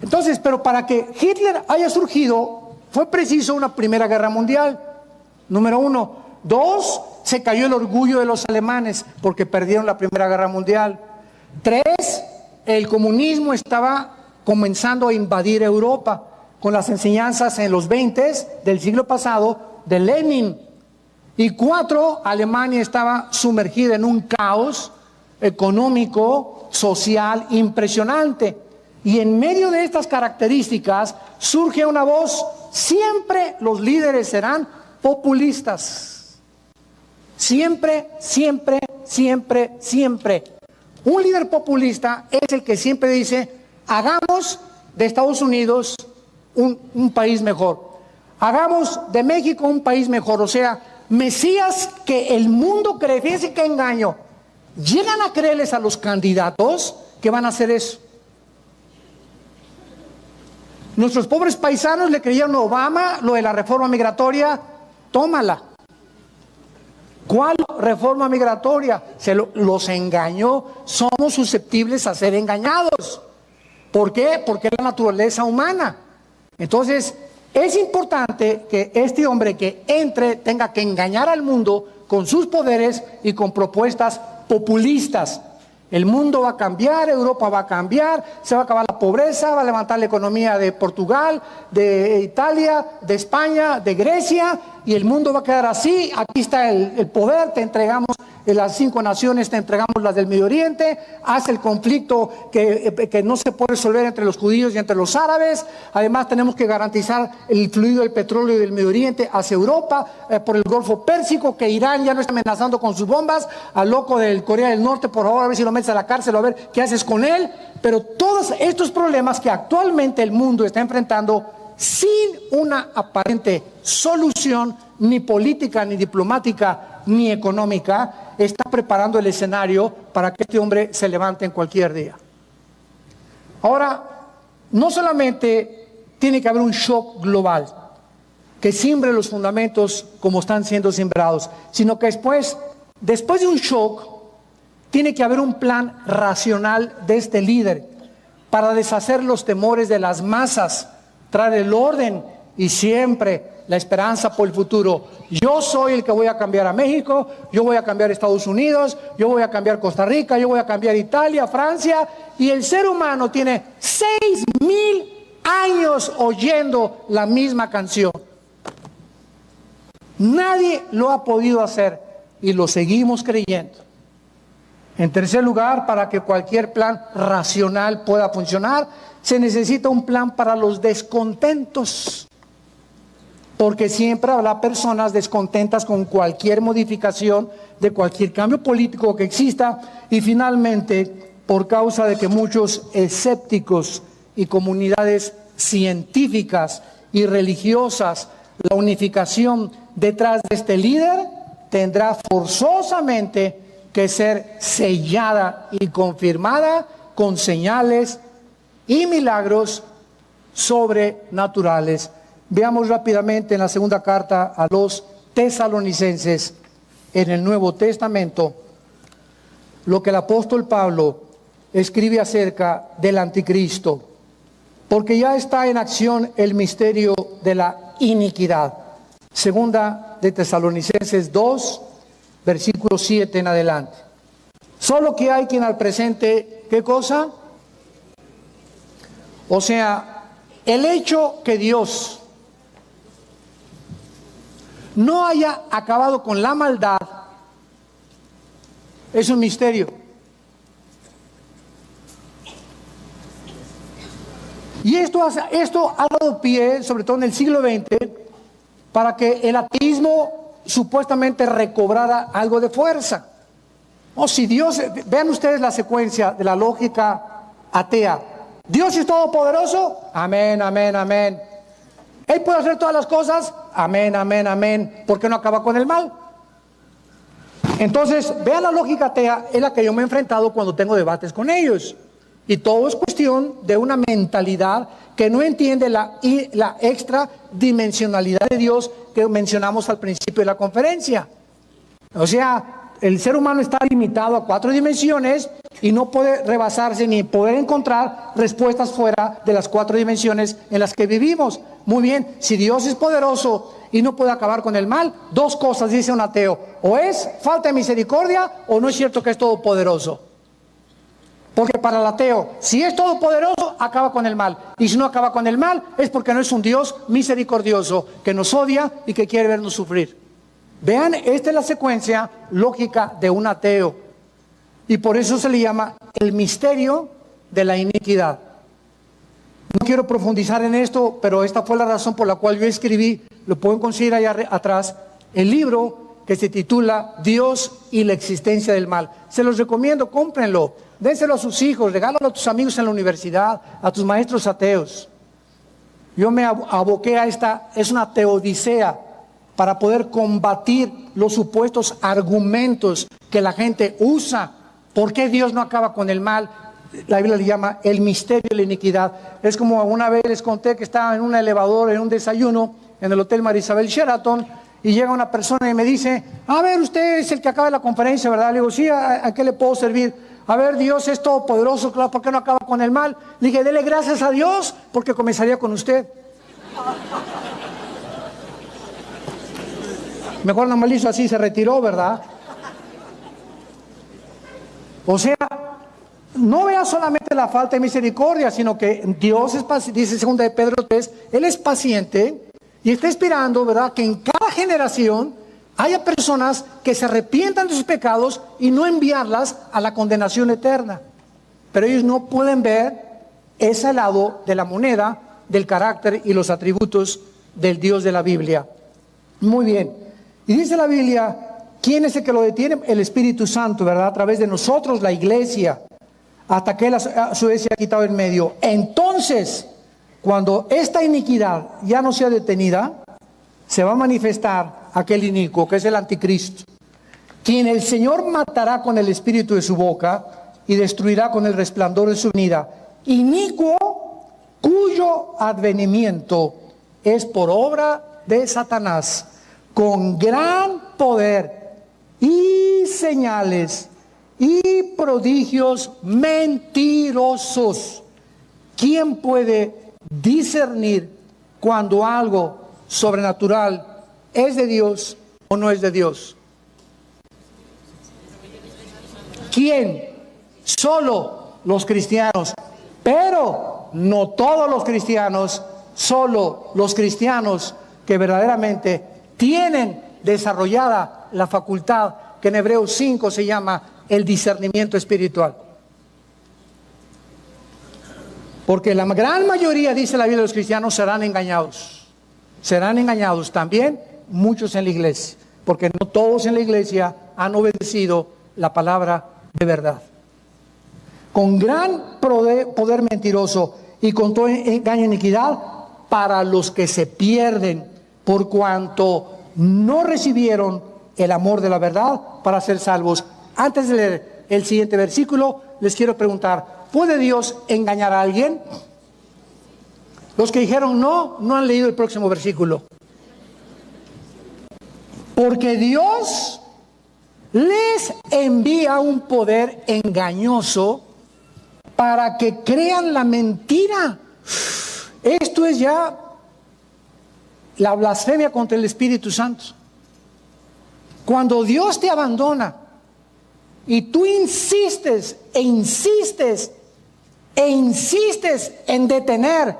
Entonces, pero para que Hitler haya surgido, fue preciso una Primera Guerra Mundial, número 1. 2, se cayó el orgullo de los alemanes porque perdieron la Primera Guerra Mundial. 3, el comunismo estaba comenzando a invadir Europa con las enseñanzas en los 20 del siglo pasado de Lenin. Y 4, Alemania estaba sumergida en un caos económico, social impresionante. Y en medio de estas características surge una voz: siempre los líderes serán populistas. Siempre, siempre, siempre, siempre. Un líder populista es el que siempre dice: hagamos de Estados Unidos un país mejor. Hagamos de México un país mejor. O sea, mesías que el mundo cree. Fíjense qué engaño. Llegan a creerles a los candidatos que van a hacer eso. Nuestros pobres paisanos le creyeron a Obama lo de la reforma migratoria. Tómala. ¿Cuál reforma migratoria? Los engañó. Somos susceptibles a ser engañados. ¿Por qué? Porque es la naturaleza humana. Entonces, es importante que este hombre que entre tenga que engañar al mundo con sus poderes y con propuestas populistas. El mundo va a cambiar, Europa va a cambiar, se va a acabar la pobreza, va a levantar la economía de Portugal, de Italia, de España, de Grecia, y el mundo va a quedar así. Aquí está el poder, te entregamos las 5 naciones, te entregamos las del Medio Oriente, haz el conflicto que no se puede resolver entre los judíos y entre los árabes. Además tenemos que garantizar el fluido del petróleo del Medio Oriente hacia Europa, por el Golfo Pérsico, que Irán ya no está amenazando con sus bombas. Al loco del Corea del Norte, por favor, a ver si lo metes a la cárcel, a ver qué haces con él. Pero todos estos problemas que actualmente el mundo está enfrentando sin una aparente solución, ni política, ni diplomática, ni económica, está preparando el escenario para que este hombre se levante en cualquier día. Ahora, no solamente tiene que haber un shock global que simbre los fundamentos como están siendo simbrados, sino que después de un shock, tiene que haber un plan racional de este líder para deshacer los temores de las masas, traer el orden y siempre la esperanza por el futuro. Yo soy el que voy a cambiar a México, yo voy a cambiar a Estados Unidos, yo voy a cambiar Costa Rica, yo voy a cambiar Italia, Francia. Y el ser humano tiene 6,000 años oyendo la misma canción. Nadie lo ha podido hacer y lo seguimos creyendo. En tercer lugar, para que cualquier plan racional pueda funcionar, se necesita un plan para los descontentos. Porque siempre habrá personas descontentas con cualquier modificación de cualquier cambio político que exista. Y finalmente, por causa de que muchos escépticos y comunidades científicas y religiosas, la unificación detrás de este líder tendrá forzosamente que ser sellada y confirmada con señales y milagros sobrenaturales. Veamos rápidamente en la segunda carta a los tesalonicenses, en el Nuevo Testamento, lo que el apóstol Pablo escribe acerca del anticristo, porque ya está en acción el misterio de la iniquidad. Segunda de Tesalonicenses 2, versículo 7 en adelante. Solo que hay quien al presente, ¿qué cosa? O sea, el hecho que Dios no haya acabado con la maldad es un misterio. Y esto ha dado pie, sobre todo en el siglo XX, para que el ateísmo supuestamente recobrara algo de fuerza. O si Dios, vean ustedes la secuencia de la lógica atea. Dios es todopoderoso, amén, amén, amén. Él puede hacer todas las cosas, amén, amén, amén. ¿Por qué no acaba con el mal? Entonces, vean la lógica atea, es la que yo me he enfrentado cuando tengo debates con ellos. Y todo es cuestión de una mentalidad que no entiende la extradimensionalidad de Dios que mencionamos al principio de la conferencia. O sea, el ser humano está limitado a 4 dimensiones y no puede rebasarse ni poder encontrar respuestas fuera de las 4 dimensiones en las que vivimos. Muy bien, si Dios es poderoso y no puede acabar con el mal, 2 cosas dice un ateo: o es falta de misericordia o no es cierto que es todopoderoso. Porque para el ateo, si es todopoderoso, acaba con el mal. Y si no acaba con el mal, es porque no es un Dios misericordioso, que nos odia y que quiere vernos sufrir. Vean, esta es la secuencia lógica de un ateo. Y por eso se le llama el misterio de la iniquidad. No quiero profundizar en esto, pero esta fue la razón por la cual yo escribí, lo pueden conseguir allá atrás, el libro que se titula Dios y la existencia del mal. Se los recomiendo, cómprenlo, dénselo a sus hijos, regálalo a tus amigos en la universidad, a tus maestros ateos. Yo me aboqué a esta, es una teodicea, para poder combatir los supuestos argumentos que la gente usa. ¿Por qué Dios no acaba con el mal? La Biblia le llama el misterio de la iniquidad. Es como una vez les conté que estaba en un elevador, en un desayuno, en el Hotel Marisabel Sheraton, y llega una persona y me dice, a ver, usted es el que acaba la conferencia, ¿verdad? Le digo, sí, ¿a qué le puedo servir? A ver, Dios es todopoderoso, claro, ¿por qué no acaba con el mal? Le dije, dele gracias a Dios, porque comenzaría con usted. Mejor no me lo hizo así, se retiró, ¿verdad? O sea, no vea solamente la falta de misericordia, sino que Dios es paciente, dice 2 de Pedro 3, Él es paciente y está esperando, ¿verdad?, que en cada generación haya personas que se arrepientan de sus pecados y no enviarlas a la condenación eterna. Pero ellos no pueden ver ese lado de la moneda, del carácter y los atributos del Dios de la Biblia. Muy bien. Y dice la Biblia, ¿quién es el que lo detiene? El Espíritu Santo, ¿verdad? A través de nosotros, la iglesia, hasta que Él a su vez se ha quitado en medio. Entonces, cuando esta iniquidad ya no sea detenida, se va a manifestar aquel inicuo, que es el anticristo, quien el Señor matará con el espíritu de su boca y destruirá con el resplandor de su venida. Inicuo, cuyo advenimiento es por obra de Satanás, con gran poder y señales y prodigios mentirosos. ¿Quién puede discernir cuando algo sobrenatural es de Dios o no es de Dios? ¿Quién? Solo los cristianos. Pero no todos los cristianos, solo los cristianos que verdaderamente tienen desarrollada la facultad que en Hebreos 5 se llama el discernimiento espiritual. Porque la gran mayoría, dice la Biblia, de los cristianos serán engañados. Serán engañados también muchos en la iglesia, porque no todos en la iglesia han obedecido la palabra de verdad. Con gran poder mentiroso y con todo engaño e iniquidad para los que se pierden, por cuanto no recibieron el amor de la verdad para ser salvos. Antes de leer el siguiente versículo, les quiero preguntar, ¿puede Dios engañar a alguien? Los que dijeron no han leído el próximo versículo. Porque Dios les envía un poder engañoso para que crean la mentira. Esto es ya la blasfemia contra el Espíritu Santo. Cuando Dios te abandona y tú insistes e insistes e insistes en detener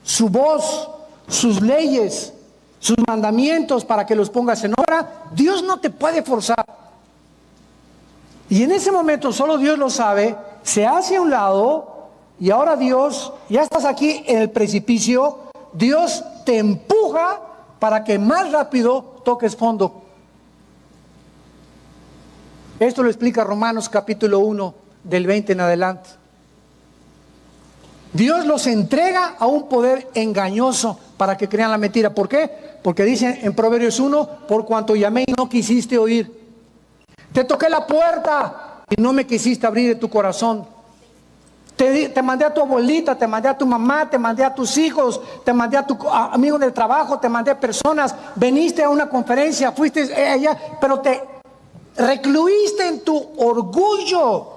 su voz, sus leyes, sus mandamientos para que los pongas en obra, Dios no te puede forzar. Y en ese momento, solo Dios lo sabe, se hace a un lado y ahora Dios, ya estás aquí en el precipicio, Dios te empuja para que más rápido toques fondo. Esto lo explica Romanos capítulo 1 del 20 en adelante. Dios los entrega a un poder engañoso para que crean la mentira. ¿Por qué? Porque dice en Proverbios 1, por cuanto llamé y no quisiste oír. Te toqué la puerta y no me quisiste abrir de tu corazón. Te mandé a tu abuelita, te mandé a tu mamá, te mandé a tus hijos, te mandé a tu amigo del trabajo, te mandé a personas, viniste a una conferencia, fuiste allá, pero te recluiste en tu orgullo.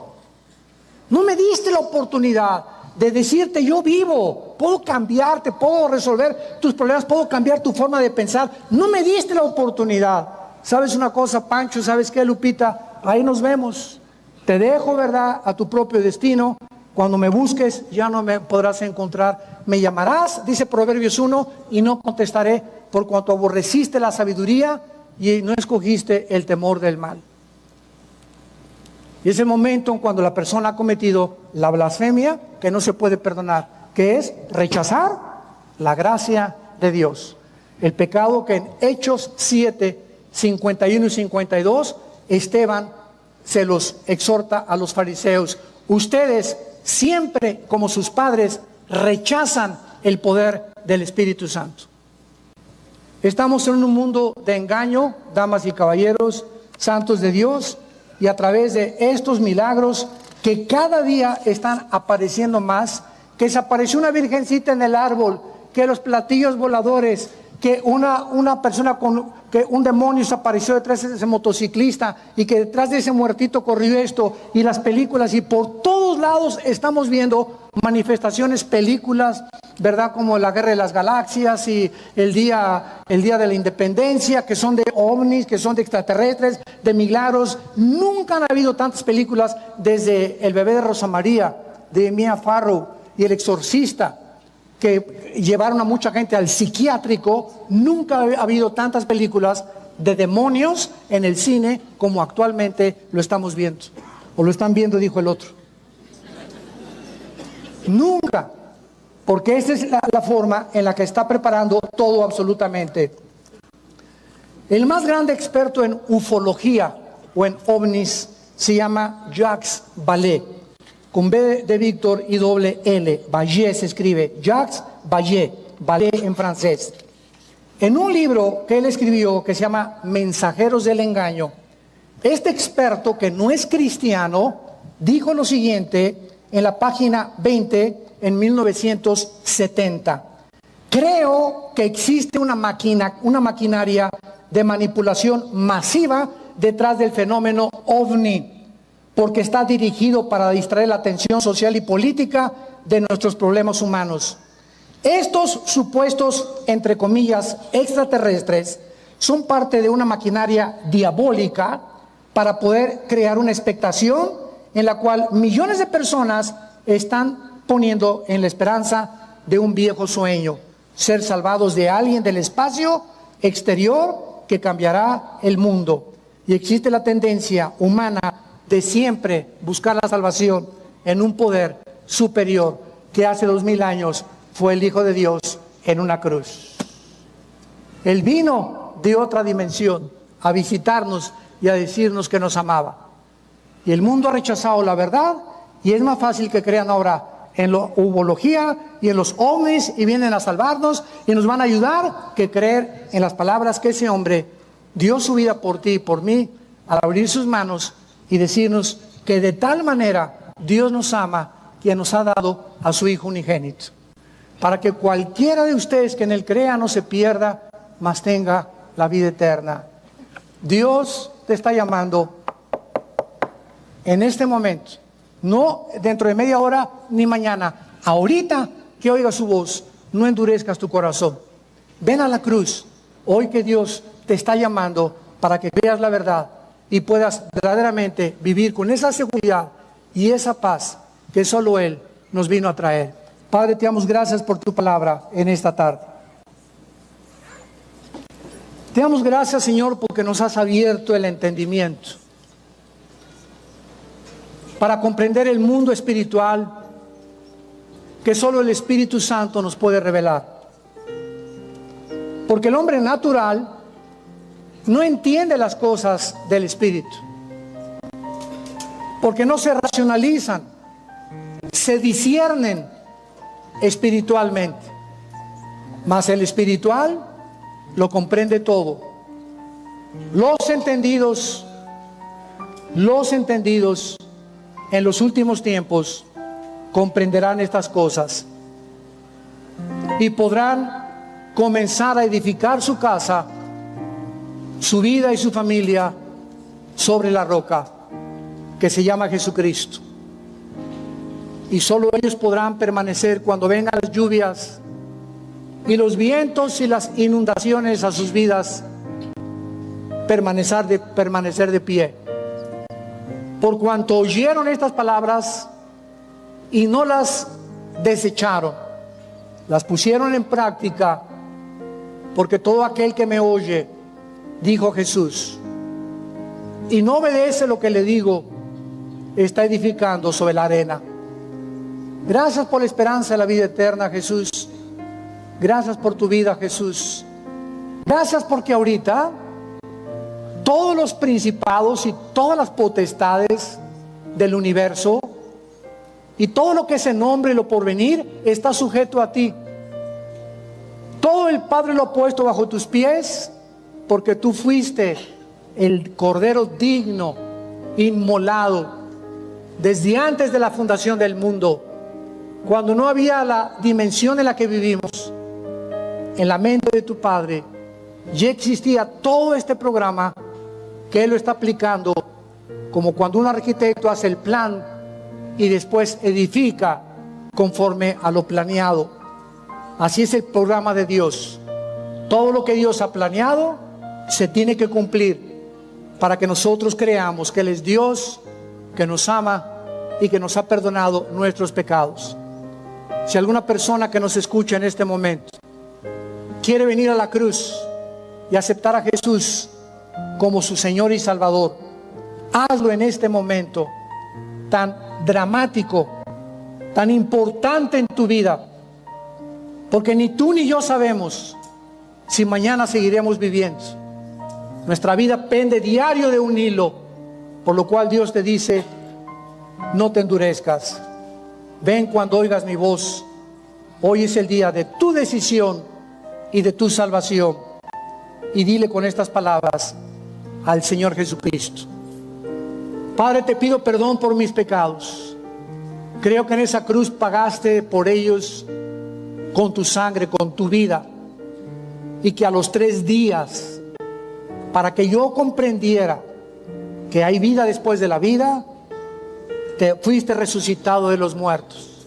No me diste la oportunidad de decirte, yo vivo, puedo cambiarte, puedo resolver tus problemas, puedo cambiar tu forma de pensar. No me diste la oportunidad. ¿Sabes una cosa, Pancho? ¿Sabes qué, Lupita? Ahí nos vemos. Te dejo, ¿verdad?, a tu propio destino. Cuando me busques, ya no me podrás encontrar. Me llamarás, dice Proverbios 1, y no contestaré, por cuanto aborreciste la sabiduría y no escogiste el temor del mal. Y es el momento cuando la persona ha cometido la blasfemia que no se puede perdonar. que es rechazar la gracia de Dios. El pecado que en Hechos 7, 51 y 52, Esteban se los exhorta a los fariseos. Ustedes siempre, como sus padres, rechazan el poder del Espíritu Santo. Estamos en un mundo de engaño, damas y caballeros, santos de Dios, y a través de estos milagros que cada día están apareciendo más, que se apareció una virgencita en el árbol, que los platillos voladores, que una persona que un demonio se apareció detrás de ese motociclista, y que detrás de ese muertito corrió esto, y las películas, y por todos lados estamos viendo manifestaciones, películas, ¿verdad? Como la Guerra de las Galaxias y el día de la Independencia, que son de ovnis, que son de extraterrestres, de milagros. Nunca han habido tantas películas desde El bebé de Rosa María, de Mia Farrow, y El exorcista, que llevaron a mucha gente al psiquiátrico. Nunca ha habido tantas películas de demonios en el cine como actualmente lo estamos viendo. O lo están viendo, dijo el otro. Nunca. Porque esa es la forma en la que está preparando todo absolutamente. El más grande experto en ufología o en ovnis se llama Jacques Vallée, con B de Víctor y doble L. Vallée se escribe, Jacques Vallée, Vallée en francés. En un libro que él escribió que se llama Mensajeros del Engaño, este experto, que no es cristiano, dijo lo siguiente en la página 20 en 1970. Creo que existe una maquinaria de manipulación masiva detrás del fenómeno ovni, porque está dirigido para distraer la atención social y política de nuestros problemas humanos. Estos supuestos, entre comillas, extraterrestres, son parte de una maquinaria diabólica para poder crear una expectación en la cual millones de personas están poniendo en la esperanza de un viejo sueño: ser salvados de alguien del espacio exterior que cambiará el mundo. Y existe la tendencia humana de siempre buscar la salvación en un poder superior que hace 2000 años fue el Hijo de Dios en una cruz. Él vino de otra dimensión a visitarnos y a decirnos que nos amaba. Y el mundo ha rechazado la verdad, y es más fácil que crean ahora en la ufología y en los ovnis y vienen a salvarnos y nos van a ayudar, que creer en las palabras que ese hombre dio su vida por ti y por mí al abrir sus manos y decirnos que de tal manera Dios nos ama, que nos ha dado a su Hijo unigénito, para que cualquiera de ustedes que en él crea no se pierda, mas tenga la vida eterna. Dios te está llamando en este momento, no dentro de media hora ni mañana, ahorita que oigas su voz. No endurezcas tu corazón, ven a la cruz hoy, que Dios te está llamando para que veas la verdad y puedas verdaderamente vivir con esa seguridad y esa paz que solo Él nos vino a traer. Padre, te damos gracias por tu palabra en esta tarde. Te damos gracias, Señor, porque nos has abierto el entendimiento para comprender el mundo espiritual que solo el Espíritu Santo nos puede revelar. Porque el hombre natural no entiende las cosas del Espíritu, porque no se racionalizan, se disciernen espiritualmente. Mas el espiritual lo comprende todo. Los entendidos en los últimos tiempos comprenderán estas cosas y podrán comenzar a edificar su casa, su vida y su familia sobre la roca que se llama Jesucristo. Y solo ellos podrán permanecer cuando vengan las lluvias y los vientos y las inundaciones a sus vidas, permanecer de pie. Por cuanto oyeron estas palabras y no las desecharon, las pusieron en práctica, porque todo aquel que me oye, dijo Jesús, y no obedece lo que le digo, está edificando sobre la arena. Gracias por la esperanza de la vida eterna, Jesús. Gracias por tu vida, Jesús. Gracias porque ahorita todos los principados y todas las potestades del universo y todo lo que es el nombre y lo porvenir está sujeto a ti. Todo el Padre lo ha puesto bajo tus pies porque tú fuiste el Cordero digno, inmolado, desde antes de la fundación del mundo, cuando no había la dimensión en la que vivimos. En la mente de tu Padre ya existía todo este programa que Él lo está aplicando, como cuando un arquitecto hace el plan y después edifica conforme a lo planeado. Así es el programa de Dios. Todo lo que Dios ha planeado se tiene que cumplir para que nosotros creamos que Él es Dios, que nos ama y que nos ha perdonado nuestros pecados. Si alguna persona que nos escucha en este momento quiere venir a la cruz y aceptar a Jesús como su Señor y Salvador, hazlo en este momento tan dramático, tan importante en tu vida, porque ni tú ni yo sabemos si mañana seguiremos viviendo. Nuestra vida pende diario de un hilo, por lo cual Dios te dice: no te endurezcas, ven cuando oigas mi voz. Hoy es el día de tu decisión y de tu salvación. Y dile con estas palabras al Señor Jesucristo: Padre, te pido perdón por mis pecados. Creo que en esa cruz pagaste por ellos con tu sangre, con tu vida, y que a los 3 días, para que yo comprendiera que hay vida después de la vida, te fuiste resucitado de los muertos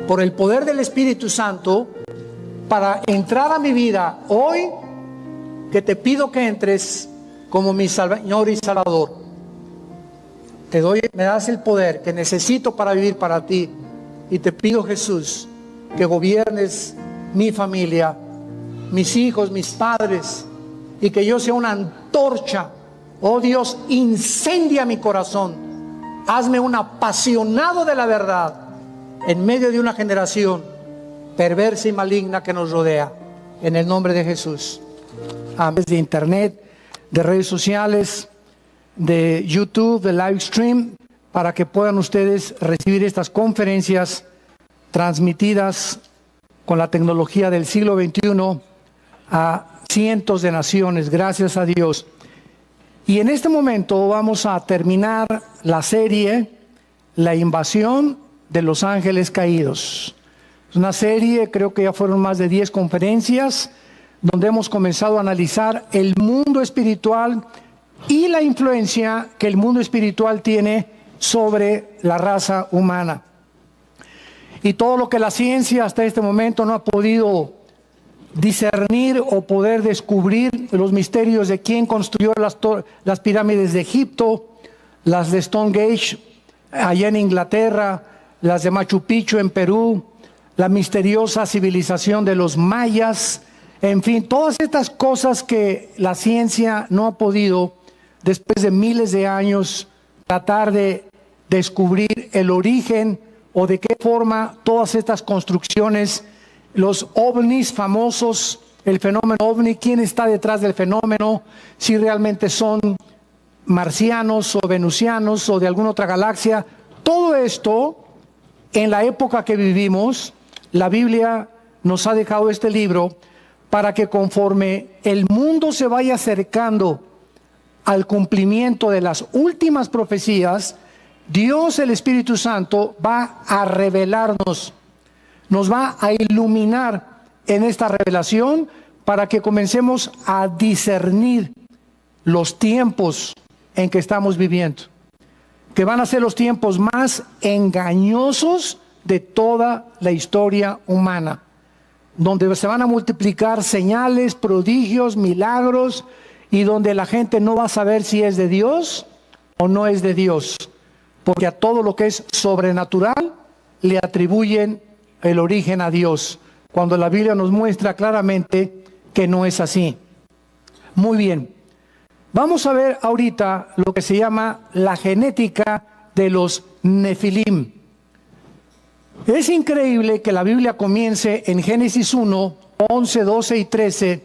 por el poder del Espíritu Santo para entrar a mi vida hoy, que te pido que entres como mi Señor y Salvador. Me das el poder que necesito para vivir para ti, y te pido, Jesús, que gobiernes mi familia, mis hijos, mis padres, y que yo sea una antorcha. Oh Dios, incendia mi corazón, hazme un apasionado de la verdad en medio de una generación perversa y maligna que nos rodea, en el nombre de Jesús. Amén. De internet, de redes sociales, de YouTube, de live stream, para que puedan ustedes recibir estas conferencias transmitidas con la tecnología del siglo XXI a cientos de naciones, gracias a Dios. Y en este momento vamos a terminar la serie La invasión de los ángeles caídos. Es una serie, creo que ya fueron más de 10 conferencias, donde hemos comenzado a analizar el mundo espiritual y la influencia que el mundo espiritual tiene sobre la raza humana. Y todo lo que la ciencia hasta este momento no ha podido discernir o poder descubrir, los misterios de quién construyó las pirámides de Egipto, las de Stonehenge allá en Inglaterra, las de Machu Picchu en Perú, la misteriosa civilización de los mayas, en fin, todas estas cosas que la ciencia no ha podido, después de miles de años, tratar de descubrir el origen o de qué forma todas estas construcciones, los ovnis famosos, el fenómeno ovni, quién está detrás del fenómeno, si realmente son marcianos o venusianos o de alguna otra galaxia. Todo esto, en la época que vivimos, la Biblia nos ha dejado este libro para que conforme el mundo se vaya acercando al cumplimiento de las últimas profecías, Dios, el Espíritu Santo, va a revelarnos, nos va a iluminar en esta revelación para que comencemos a discernir los tiempos en que estamos viviendo, que van a ser los tiempos más engañosos de toda la historia humana, donde se van a multiplicar señales, prodigios, milagros, y donde la gente no va a saber si es de Dios o no es de Dios, porque a todo lo que es sobrenatural le atribuyen el origen a Dios, cuando la Biblia nos muestra claramente que no es así. Muy bien, vamos a ver ahorita lo que se llama la genética de los Nefilim. Es increíble que la Biblia comience en Génesis 1, 11, 12 y 13,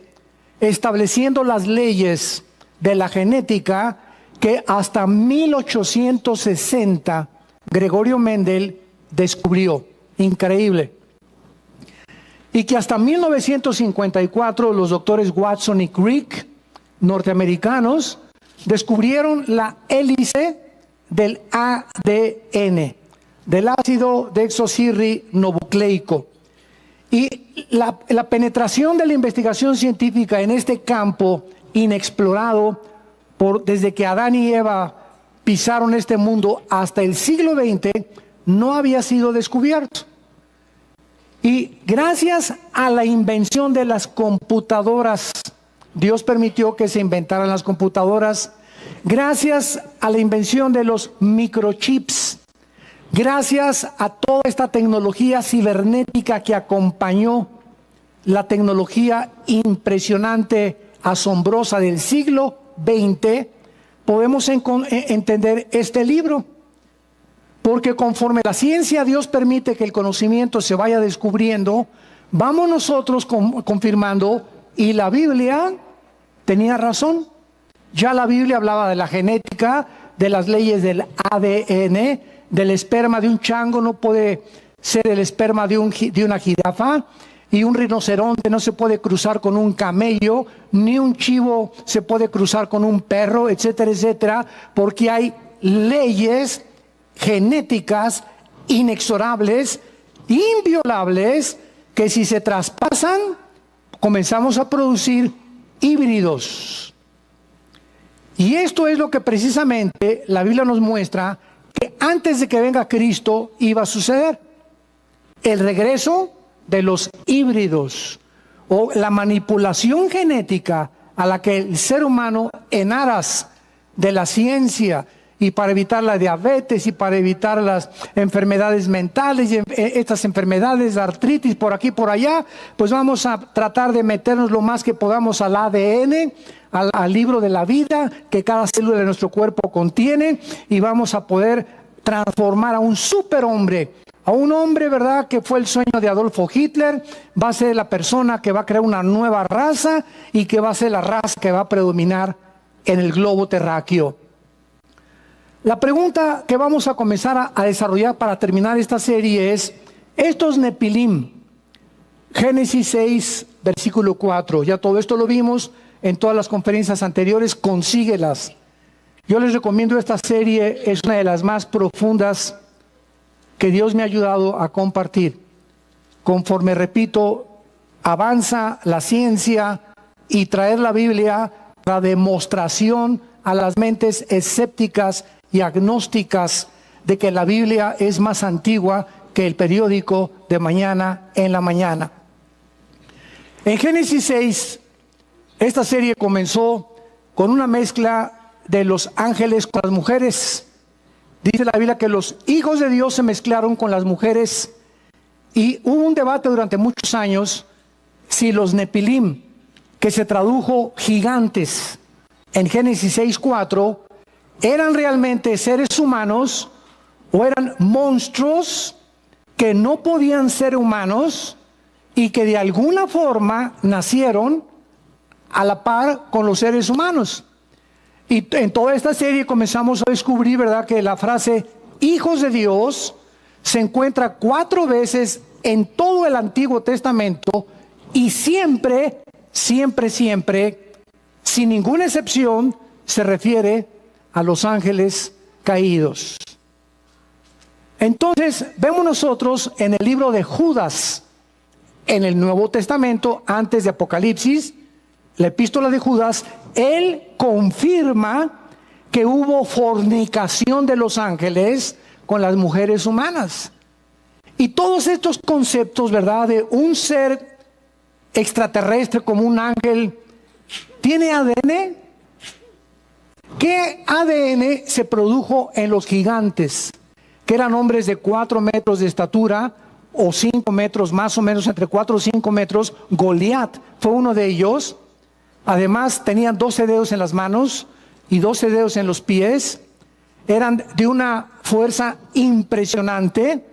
estableciendo las leyes de la genética que hasta 1860 Gregorio Mendel descubrió. Increíble. Y que hasta 1954 los doctores Watson y Crick, norteamericanos, descubrieron la hélice del ADN, del ácido desoxirribonucleico. Y la penetración de la investigación científica en este campo inexplorado desde que Adán y Eva pisaron este mundo hasta el siglo XX no había sido descubierto. Y gracias a la invención de las computadoras, Dios permitió que se inventaran las computadoras. Gracias a la invención de los microchips, gracias a toda esta tecnología cibernética que acompañó la tecnología impresionante, asombrosa del siglo XX, podemos entender este libro. Porque conforme la ciencia, Dios permite que el conocimiento se vaya descubriendo, vamos nosotros confirmando, y la Biblia tenía razón. Ya la Biblia hablaba de la genética, de las leyes del ADN, del esperma de un chango no puede ser el esperma de una jirafa, y un rinoceronte no se puede cruzar con un camello, ni un chivo se puede cruzar con un perro, etcétera, etcétera, porque hay leyes genéticas inexorables, inviolables, que si se traspasan, comenzamos a producir híbridos. Y esto es lo que precisamente la Biblia nos muestra que antes de que venga Cristo iba a suceder. El regreso de los híbridos, o la manipulación genética a la que el ser humano, en aras de la ciencia y para evitar la diabetes y para evitar las enfermedades mentales y estas enfermedades, la artritis por aquí por allá, pues vamos a tratar de meternos lo más que podamos al ADN, al libro de la vida que cada célula de nuestro cuerpo contiene, y vamos a poder transformar a un superhombre, a un hombre, ¿verdad?, que fue el sueño de Adolfo Hitler. Va a ser la persona que va a crear una nueva raza y que va a ser la raza que va a predominar en el globo terráqueo. La pregunta que vamos a comenzar a desarrollar para terminar esta serie es: estos Nepilim, Génesis 6, versículo 4, ya todo esto lo vimos en todas las conferencias anteriores, consíguelas. Yo les recomiendo esta serie, es una de las más profundas que Dios me ha ayudado a compartir. Conforme, repito, avanza la ciencia y traer la Biblia, la demostración a las mentes escépticas y agnósticas de que la Biblia es más antigua que el periódico de mañana en la mañana. En Génesis 6, esta serie comenzó con una mezcla de los ángeles con las mujeres. Dice la Biblia que los hijos de Dios se mezclaron con las mujeres, y hubo un debate durante muchos años si los Nepilim, que se tradujo gigantes en Génesis 6:4, eran realmente seres humanos o eran monstruos que no podían ser humanos y que de alguna forma nacieron a la par con los seres humanos. Y en toda esta serie comenzamos a descubrir, ¿verdad?, que la frase hijos de Dios se encuentra 4 veces en todo el Antiguo Testamento, y siempre, siempre, siempre, sin ninguna excepción, se refiere a los ángeles caídos. Entonces, vemos nosotros en el libro de Judas, en el Nuevo Testamento, antes de Apocalipsis, la epístola de Judas, él confirma que hubo fornicación de los ángeles con las mujeres humanas. Y todos estos conceptos, ¿verdad?, de un ser extraterrestre como un ángel, ¿tiene ADN? ¿Qué ADN se produjo en los gigantes, que eran hombres de 4 metros de estatura o 5 metros, más o menos entre 4 o 5 metros? Goliat fue uno de ellos. Además tenían 12 dedos en las manos y 12 dedos en los pies. Eran de una fuerza impresionante,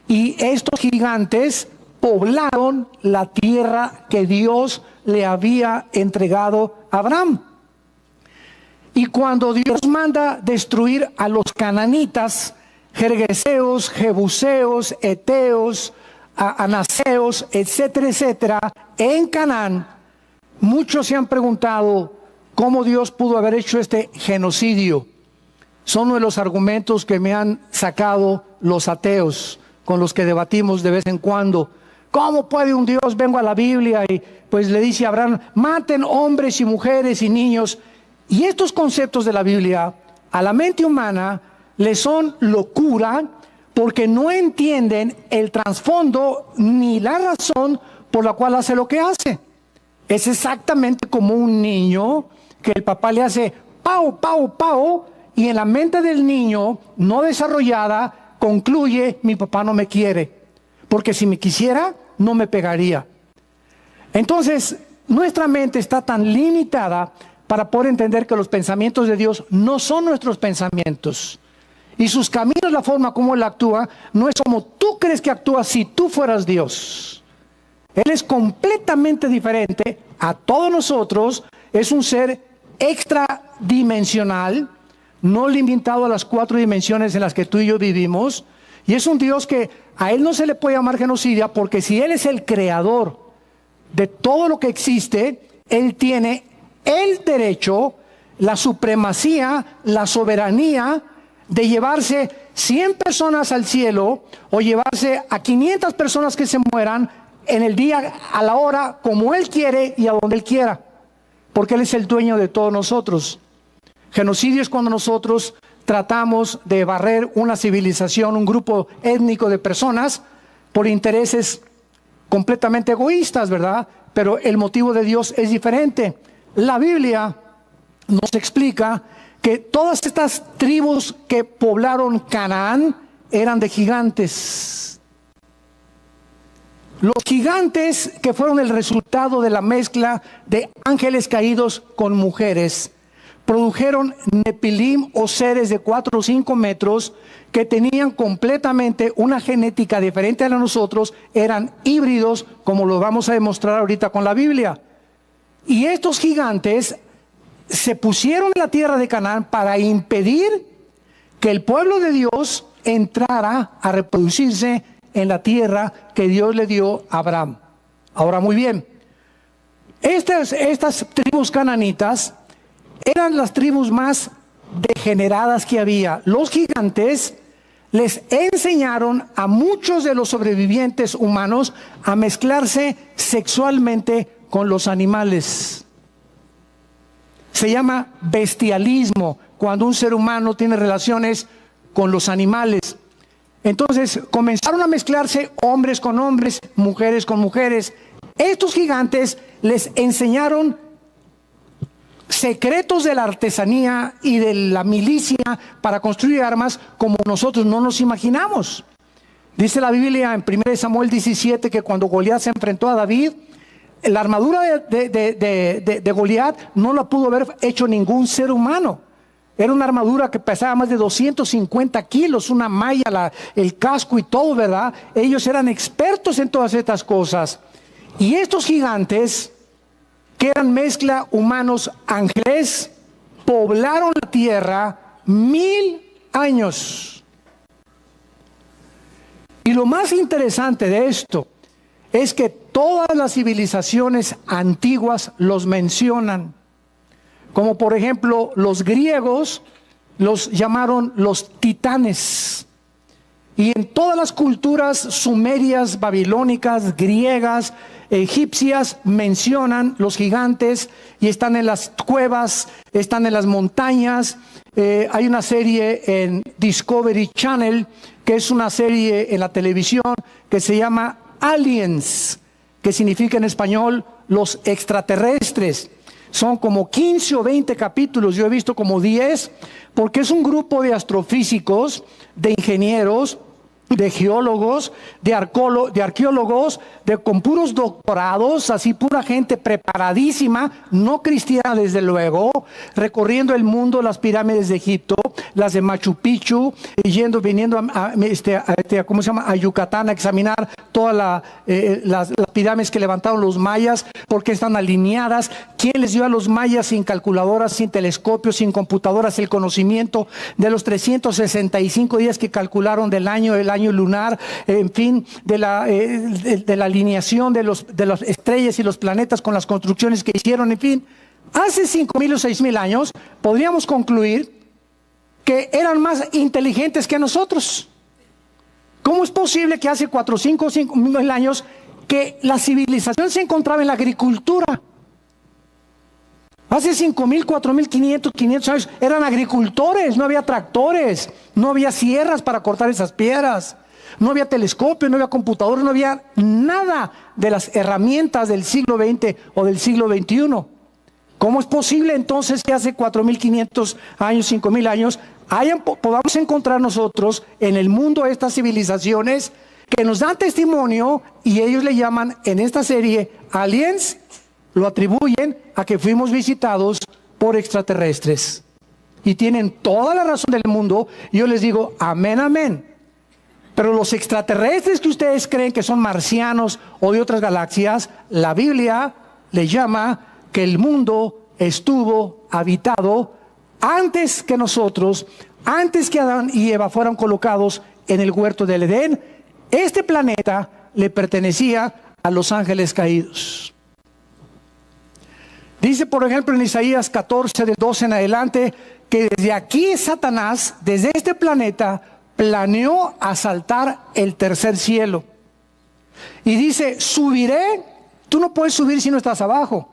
Y estos gigantes poblaron la tierra que Dios le había entregado a Abraham. Y cuando Dios manda destruir a los cananitas, gergeseos, jebuseos, eteos, anaseos, etcétera, etcétera, en Canaán, muchos se han preguntado cómo Dios pudo haber hecho este genocidio. Son uno de los argumentos que me han sacado los ateos, con los que debatimos de vez en cuando. ¿Cómo puede un Dios? Vengo a la Biblia y pues le dice a Abraham, maten hombres y mujeres y niños. Y estos conceptos de la Biblia, a la mente humana, le son locura porque no entienden el trasfondo ni la razón por la cual hace lo que hace. Es exactamente como un niño que el papá le hace pau, pau, pau, y en la mente del niño no desarrollada concluye, mi papá no me quiere, porque si me quisiera no me pegaría. Entonces nuestra mente está tan limitada para poder entender que los pensamientos de Dios no son nuestros pensamientos, y sus caminos, la forma como Él actúa, no es como tú crees que actúa si tú fueras Dios. Él es completamente diferente a todos nosotros, es un ser extradimensional, no limitado a las 4 dimensiones en las que tú y yo vivimos, y es un Dios que a Él no se le puede llamar genocidia, porque si Él es el creador de todo lo que existe, Él tiene el derecho, la supremacía, la soberanía de llevarse 100 personas al cielo o llevarse a 500 personas que se mueran en el día, a la hora, como Él quiere y a donde Él quiera, porque Él es el dueño de todos nosotros. Genocidio es cuando nosotros tratamos de barrer una civilización, un grupo étnico de personas por intereses completamente egoístas, ¿verdad? Pero el motivo de Dios es diferente. La Biblia nos explica que todas estas tribus que poblaron Canaán eran de gigantes. Los gigantes que fueron el resultado de la mezcla de ángeles caídos con mujeres produjeron nepilim o seres de 4 o 5 metros que tenían completamente una genética diferente a la de nosotros, eran híbridos, como lo vamos a demostrar ahorita con la Biblia. Y estos gigantes se pusieron en la tierra de Canaán para impedir que el pueblo de Dios entrara a reproducirse en la tierra que Dios le dio a Abraham. Ahora, muy bien, estas tribus cananitas eran las tribus más degeneradas que había. Los gigantes les enseñaron a muchos de los sobrevivientes humanos a mezclarse sexualmente con los animales. Se llama bestialismo, cuando un ser humano tiene relaciones con los animales. Entonces comenzaron a mezclarse hombres con hombres, mujeres con mujeres. Estos gigantes les enseñaron secretos de la artesanía y de la milicia para construir armas como nosotros no nos imaginamos. Dice la Biblia en 1 Samuel 17 que cuando Goliat se enfrentó a David, la armadura de Goliat no la pudo haber hecho ningún ser humano. Era una armadura que pesaba más de 250 kilos, una malla, el casco y todo, ¿verdad? Ellos eran expertos en todas estas cosas. Y estos gigantes, que eran mezcla humanos ángeles, poblaron la tierra 1000 años. Y lo más interesante de esto es que todas las civilizaciones antiguas los mencionan. Como por ejemplo los griegos los llamaron los titanes. Y en todas las culturas sumerias, babilónicas, griegas, egipcias mencionan los gigantes y están en las cuevas, están en las montañas. Hay una serie en Discovery Channel que es una serie en la televisión que se llama Aliens, que significa en español los extraterrestres. Son como 15 o 20 capítulos, yo he visto como 10, porque es un grupo de astrofísicos, de ingenieros, de geólogos, de arqueólogos, con puros doctorados, así pura gente preparadísima, no cristiana desde luego, recorriendo el mundo, las pirámides de Egipto, las de Machu Picchu, viniendo ¿cómo se llama? A Yucatán a examinar todas las pirámides que levantaron los mayas, porque están alineadas. ¿Quién les dio a los mayas sin calculadoras, sin telescopios, sin computadoras el conocimiento de los 365 días que calcularon del año, el año lunar, en fin, de la alineación de las estrellas y los planetas con las construcciones que hicieron, en fin? Hace 5,000 o 6,000 años podríamos concluir que eran más inteligentes que nosotros. ¿Cómo es posible que hace 4, 5 o 5,000 años que la civilización se encontraba en la agricultura? Hace 5,000, 4,500, 500 años eran agricultores, no había tractores, no había sierras para cortar esas piedras, no había telescopios, no había computadores, no había nada de las herramientas del siglo XX o del siglo XXI. ¿Cómo es posible entonces que hace 4,500 años, 5,000 años, podamos encontrar nosotros en el mundo estas civilizaciones que nos dan testimonio, y ellos le llaman en esta serie aliens, lo atribuyen a que fuimos visitados por extraterrestres? Y tienen toda la razón del mundo. Yo les digo, amén, amén. Pero los extraterrestres que ustedes creen que son marcianos o de otras galaxias, la Biblia le llama que el mundo estuvo habitado antes que nosotros, antes que Adán y Eva fueran colocados en el huerto del Edén. Este planeta le pertenecía a los ángeles caídos. Dice, por ejemplo, en Isaías 14, del 12 en adelante, que desde aquí Satanás, desde este planeta, planeó asaltar el tercer cielo. Y dice, subiré. Tú no puedes subir si no estás abajo.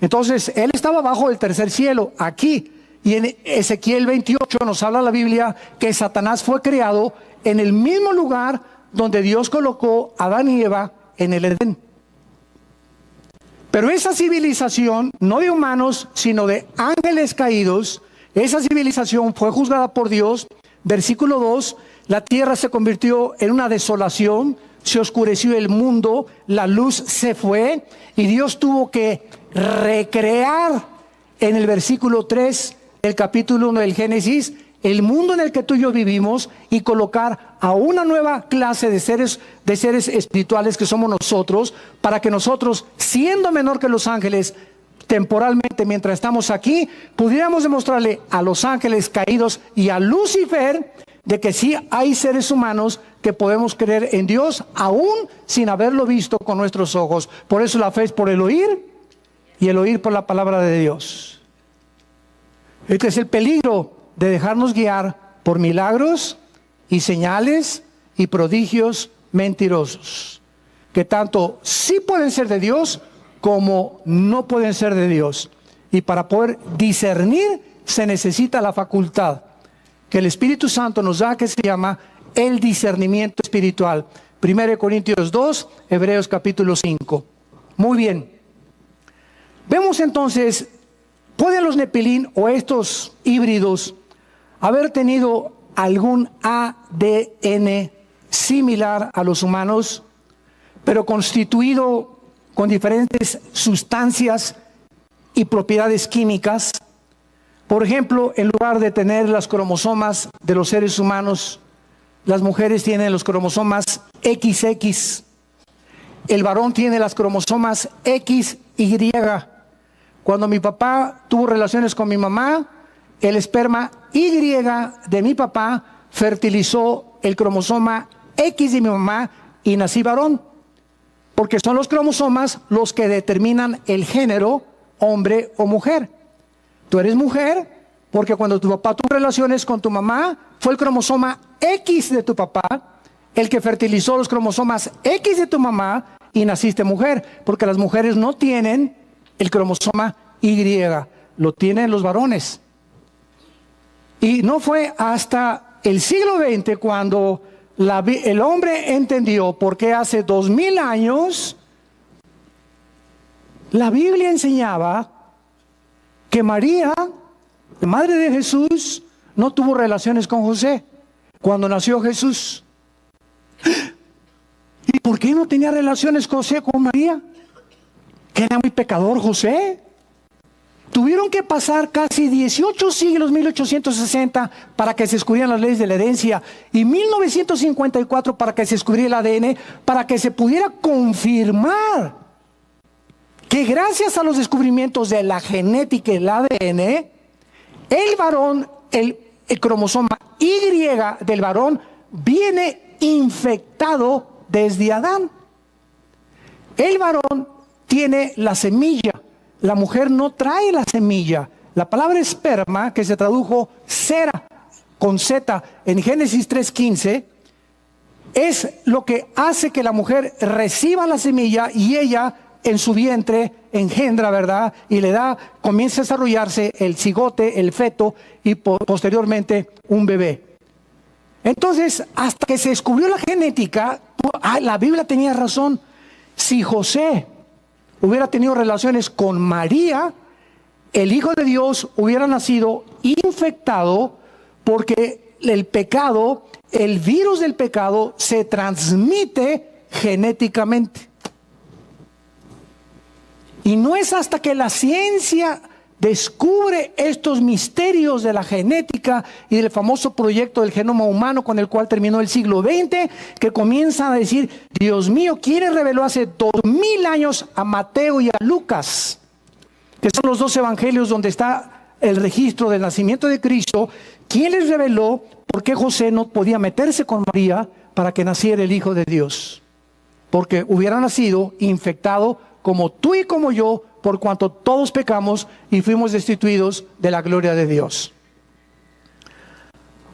Entonces, él estaba abajo del tercer cielo, aquí. Y en Ezequiel 28 nos habla la Biblia que Satanás fue creado en el mismo lugar donde Dios colocó a Adán y Eva en el Edén. Pero esa civilización, no de humanos, sino de ángeles caídos, esa civilización fue juzgada por Dios. Versículo 2, la tierra se convirtió en una desolación, se oscureció el mundo, la luz se fue, y Dios tuvo que recrear en el versículo 3 del capítulo 1 del Génesis el mundo en el que tú y yo vivimos, y colocar a una nueva clase de seres espirituales que somos nosotros, para que nosotros, siendo menor que los ángeles temporalmente mientras estamos aquí, pudiéramos demostrarle a los ángeles caídos y a Lucifer de que sí hay seres humanos que podemos creer en Dios aún sin haberlo visto con nuestros ojos. Por eso la fe es por el oír, y el oír por la palabra de Dios. Este es el peligro de dejarnos guiar por milagros y señales y prodigios mentirosos, que tanto sí pueden ser de Dios como no pueden ser de Dios. Y para poder discernir se necesita la facultad que el Espíritu Santo nos da, que se llama el discernimiento espiritual. 1 Corintios 2, Hebreos capítulo 5. Muy bien. Vemos entonces, ¿pueden los Nepilín o estos híbridos haber tenido algún ADN similar a los humanos, pero constituido con diferentes sustancias y propiedades químicas? Por ejemplo, en lugar de tener las cromosomas de los seres humanos, las mujeres tienen los cromosomas XX. El varón tiene las cromosomas XY. Cuando mi papá tuvo relaciones con mi mamá, el esperma Y de mi papá fertilizó el cromosoma X de mi mamá y nací varón. Porque son los cromosomas los que determinan el género, hombre o mujer. Tú eres mujer porque cuando tu papá tuvo relaciones con tu mamá, fue el cromosoma X de tu papá el que fertilizó los cromosomas X de tu mamá y naciste mujer. Porque las mujeres no tienen el cromosoma Y, lo tienen los varones. Y no fue hasta el siglo XX cuando el hombre entendió por qué hace 2000 años la Biblia enseñaba que María, la madre de Jesús, no tuvo relaciones con José cuando nació Jesús. ¿Y por qué no tenía relaciones José con María? ¿Que era muy pecador José? Tuvieron que pasar casi 18 siglos, 1860, para que se descubrieran las leyes de la herencia, y 1954 para que se descubriera el ADN, para que se pudiera confirmar que gracias a los descubrimientos de la genética y el ADN, el varón, el cromosoma Y del varón, viene infectado desde Adán. El varón tiene la semilla. La mujer no trae la semilla. La palabra esperma, que se tradujo cera con Z en Génesis 3:15, es lo que hace que la mujer reciba la semilla y ella en su vientre engendra, ¿verdad? Y le da, comienza a desarrollarse el cigote, el feto y posteriormente un bebé. Entonces, hasta que se descubrió la genética, la Biblia tenía razón. Si José hubiera tenido relaciones con María, el Hijo de Dios hubiera nacido infectado, porque el pecado, el virus del pecado, se transmite genéticamente. Y no es hasta que la ciencia descubre estos misterios de la genética y del famoso proyecto del genoma humano con el cual terminó el siglo XX, que comienzan a decir, Dios mío, ¿quién reveló hace 2000 años a Mateo y a Lucas? Que son los dos evangelios donde está el registro del nacimiento de Cristo. ¿Quién les reveló por qué José no podía meterse con María para que naciera el Hijo de Dios? Porque hubiera nacido infectado como tú y como yo, por cuanto todos pecamos y fuimos destituidos de la gloria de Dios.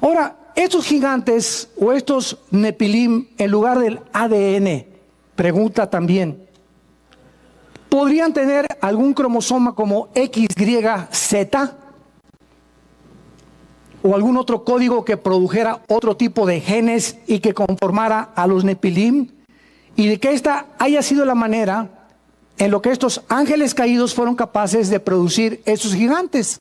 Ahora, estos gigantes o estos Nepilim, en lugar del ADN, pregunta también, ¿podrían tener algún cromosoma como XYZ? ¿O algún otro código que produjera otro tipo de genes y que conformara a los Nepilim? Y de que esta haya sido la manera en lo que estos ángeles caídos fueron capaces de producir esos gigantes.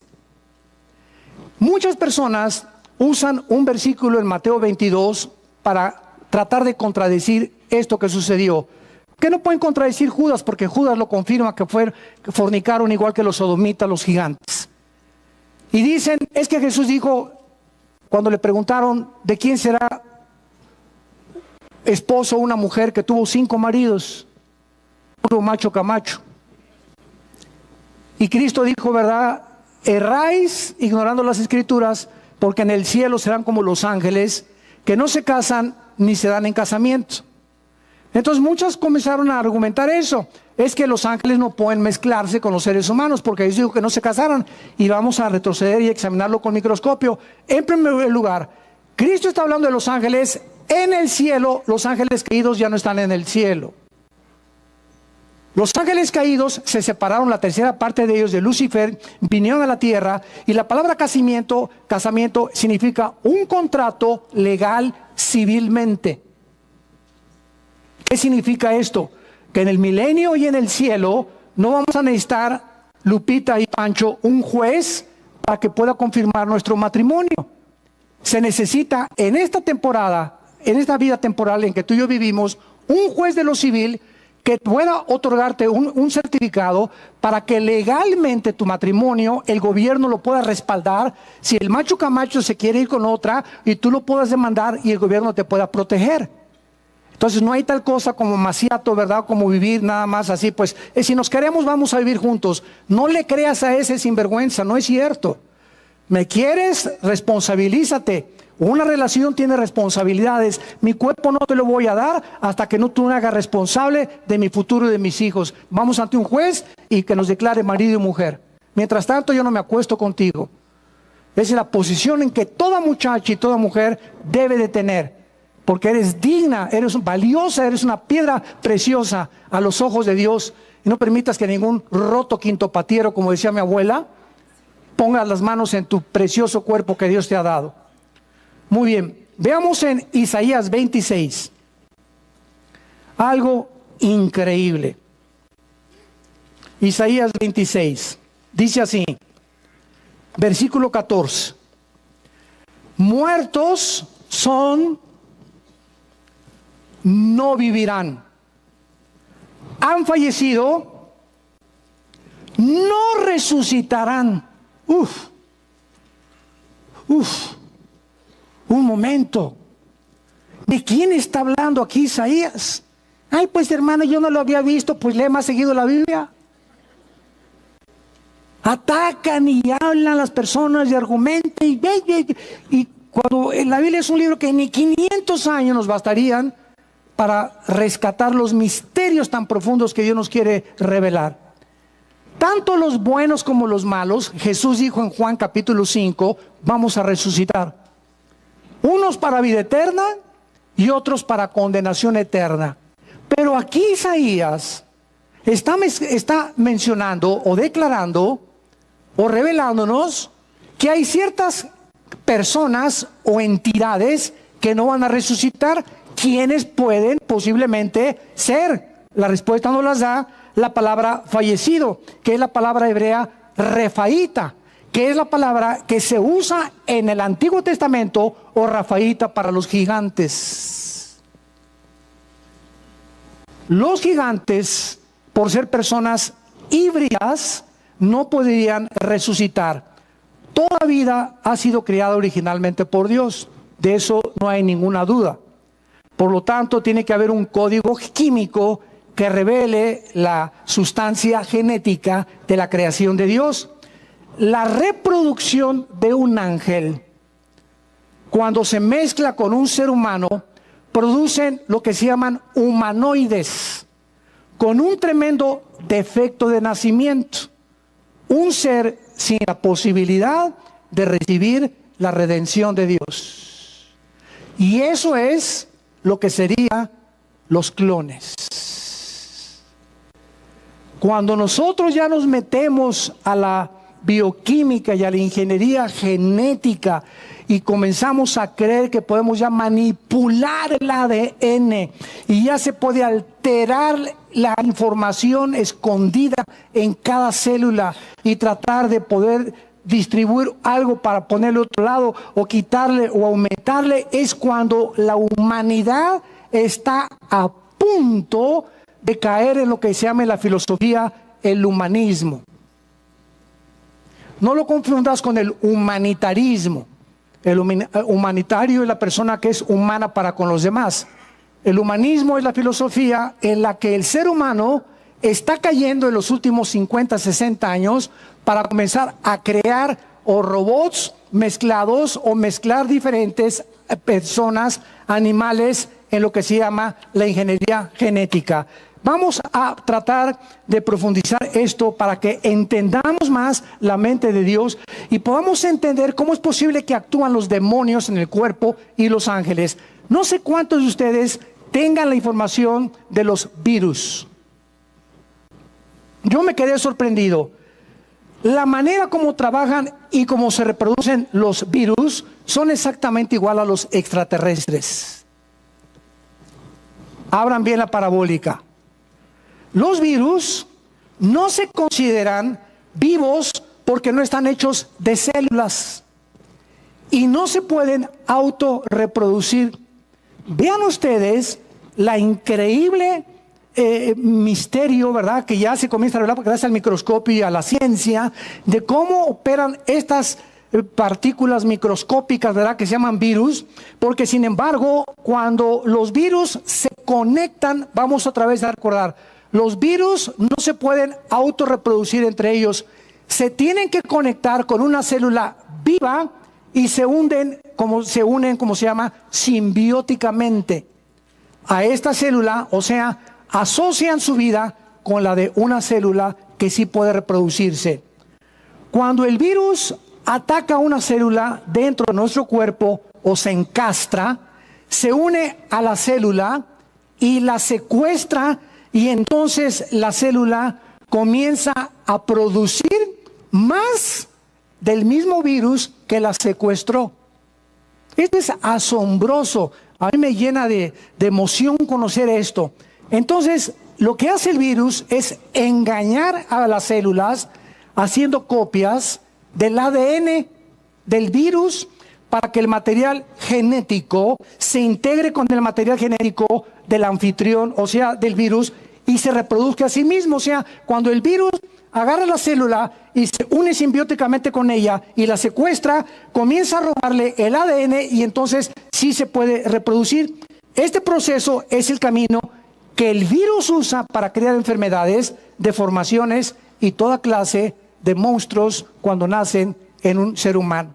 Muchas personas usan un versículo en Mateo 22 para tratar de contradecir esto que sucedió. Que no pueden contradecir Judas, porque Judas lo confirma que fornicaron igual que los sodomitas, los gigantes. Y dicen, es que Jesús dijo, cuando le preguntaron de quién será esposo una mujer que tuvo 5 maridos, puro macho camacho. Y Cristo dijo, ¿verdad? Erráis ignorando las escrituras, porque en el cielo serán como los ángeles, que no se casan ni se dan en casamiento. Entonces muchas comenzaron a argumentar eso. Es que los ángeles no pueden mezclarse con los seres humanos, porque Dios dijo que no se casaran. Y vamos a retroceder y examinarlo con microscopio. En primer lugar, Cristo está hablando de los ángeles en el cielo. Los ángeles caídos ya no están en el cielo. Los ángeles caídos se separaron, la tercera parte de ellos, de Lucifer, vinieron a la tierra, y la palabra casamiento significa un contrato legal civilmente. ¿Qué significa esto? Que en el milenio y en el cielo no vamos a necesitar, Lupita y Pancho, un juez para que pueda confirmar nuestro matrimonio. Se necesita en esta temporada, en esta vida temporal en que tú y yo vivimos, un juez de lo civil que pueda otorgarte un certificado para que legalmente tu matrimonio, el gobierno lo pueda respaldar. Si el macho camacho se quiere ir con otra, y tú lo puedas demandar y el gobierno te pueda proteger. Entonces no hay tal cosa como maciato, ¿verdad? Como vivir nada más así, pues si nos queremos vamos a vivir juntos. No le creas a ese sinvergüenza, no es cierto. ¿Me quieres? Responsabilízate. Una relación tiene responsabilidades. Mi cuerpo no te lo voy a dar hasta que no tú me hagas responsable de mi futuro y de mis hijos. Vamos ante un juez y que nos declare marido y mujer. Mientras tanto yo no me acuesto contigo. Esa es la posición en que toda muchacha y toda mujer debe de tener. Porque eres digna, eres valiosa, eres una piedra preciosa a los ojos de Dios. Y no permitas que ningún roto quintopatiero, como decía mi abuela, ponga las manos en tu precioso cuerpo que Dios te ha dado. Muy bien, veamos en Isaías 26. Algo increíble. Isaías 26. Dice así, versículo 14. Muertos son, no vivirán. Han fallecido, no resucitarán. Un momento. ¿De quién está hablando aquí Isaías? Ay, pues hermano, yo no lo había visto, pues lee más seguido la Biblia. Atacan y hablan las personas y argumentan y cuando la Biblia es un libro que ni 500 años nos bastarían para rescatar los misterios tan profundos que Dios nos quiere revelar. Tanto los buenos como los malos, Jesús dijo en Juan capítulo 5, vamos a resucitar. Unos para vida eterna y otros para condenación eterna. Pero aquí Isaías está mencionando o declarando o revelándonos que hay ciertas personas o entidades que no van a resucitar, quienes pueden posiblemente ser. La respuesta nos las da la palabra fallecido, que es la palabra hebrea refaíta, que es la palabra que se usa en el Antiguo Testamento, o rafaíta para los gigantes. Los gigantes, por ser personas híbridas, no podrían resucitar. Toda vida ha sido creada originalmente por Dios, de eso no hay ninguna duda. Por lo tanto, tiene que haber un código químico que revele la sustancia genética de la creación de Dios. La reproducción de un ángel, cuando se mezcla con un ser humano, producen lo que se llaman humanoides, con un tremendo defecto de nacimiento. Un ser sin la posibilidad de recibir la redención de Dios. Y eso es lo que serían los clones. Cuando nosotros ya nos metemos a la bioquímica y a la ingeniería genética y comenzamos a creer que podemos ya manipular el ADN y ya se puede alterar la información escondida en cada célula y tratar de poder distribuir algo para ponerle otro lado o quitarle o aumentarle, es cuando la humanidad está a punto de caer en lo que se llama en la filosofía el humanismo. No lo confundas con el humanitarismo. El humanitario es la persona que es humana para con los demás. El humanismo es la filosofía en la que el ser humano está cayendo en los últimos 50, 60 años para comenzar a crear o robots mezclados o mezclar diferentes personas, animales, en lo que se llama la ingeniería genética. Vamos a tratar de profundizar esto para que entendamos más la mente de Dios y podamos entender cómo es posible que actúan los demonios en el cuerpo y los ángeles. No sé cuántos de ustedes tengan la información de los virus. Yo me quedé sorprendido. La manera como trabajan y cómo se reproducen los virus son exactamente igual a los extraterrestres. Abran bien la parabólica. Los virus no se consideran vivos porque no están hechos de células y no se pueden autorreproducir. Vean ustedes la increíble misterio, ¿verdad?, que ya se comienza a revelar gracias al microscopio y a la ciencia, de cómo operan estas partículas microscópicas, ¿verdad?, que se llaman virus, porque sin embargo, cuando los virus se conectan, vamos otra vez a recordar, los virus no se pueden autorreproducir entre ellos, se tienen que conectar con una célula viva y se unen, como se llama, simbióticamente a esta célula, o sea, asocian su vida con la de una célula que sí puede reproducirse. Cuando el virus ataca una célula dentro de nuestro cuerpo o se encastra, se une a la célula y la secuestra, y entonces la célula comienza a producir más del mismo virus que la secuestró. Esto es asombroso. A mí me llena de emoción conocer esto. Entonces, lo que hace el virus es engañar a las células haciendo copias del ADN del virus para que el material genético se integre con el material genético del anfitrión, o sea, del virus, y se reproduzca a sí mismo. O sea, cuando el virus agarra la célula y se une simbióticamente con ella y la secuestra, comienza a robarle el ADN y entonces sí se puede reproducir. Este proceso es el camino que el virus usa para crear enfermedades, deformaciones y toda clase de monstruos cuando nacen en un ser humano.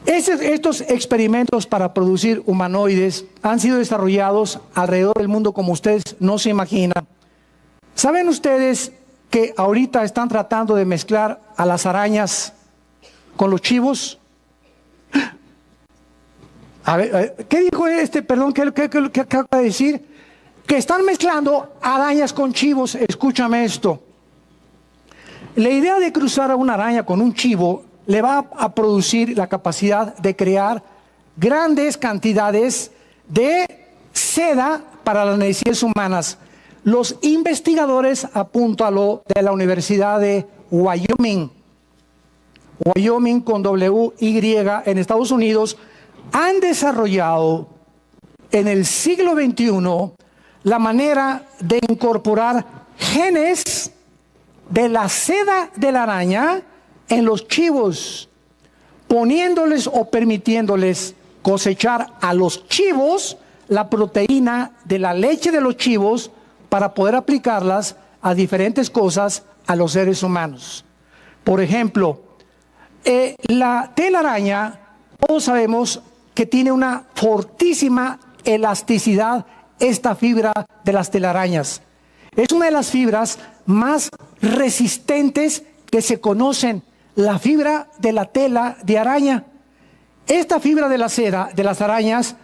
Estos experimentos para producir humanoides han sido desarrollados alrededor del mundo como ustedes no se imaginan. ¿Saben ustedes que ahorita están tratando de mezclar a las arañas con los chivos? A ver, ¿qué dijo perdón, qué acaba de decir? Que están mezclando arañas con chivos. Escúchame esto. La idea de cruzar a una araña con un chivo le va a producir la capacidad de crear grandes cantidades de seda para las necesidades humanas. Los investigadores, apúntalo, de la Universidad de Wyoming con W-Y en Estados Unidos, han desarrollado en el siglo XXI la manera de incorporar genes de la seda de la araña en los chivos, poniéndoles o permitiéndoles cosechar a los chivos la proteína de la leche de los chivos para poder aplicarlas a diferentes cosas a los seres humanos. Por ejemplo, la telaraña, todos sabemos que tiene una fortísima elasticidad, esta fibra de las telarañas. Es una de las fibras más resistentes que se conocen, la fibra de la tela de araña. Esta fibra de la seda de las arañas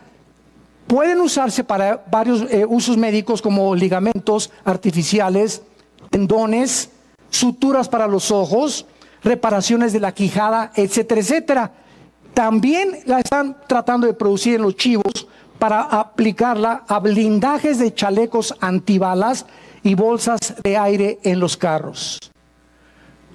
pueden usarse para varios usos médicos como ligamentos artificiales, tendones, suturas para los ojos, reparaciones de la quijada, etcétera, etcétera. También la están tratando de producir en los chivos para aplicarla a blindajes de chalecos antibalas y bolsas de aire en los carros.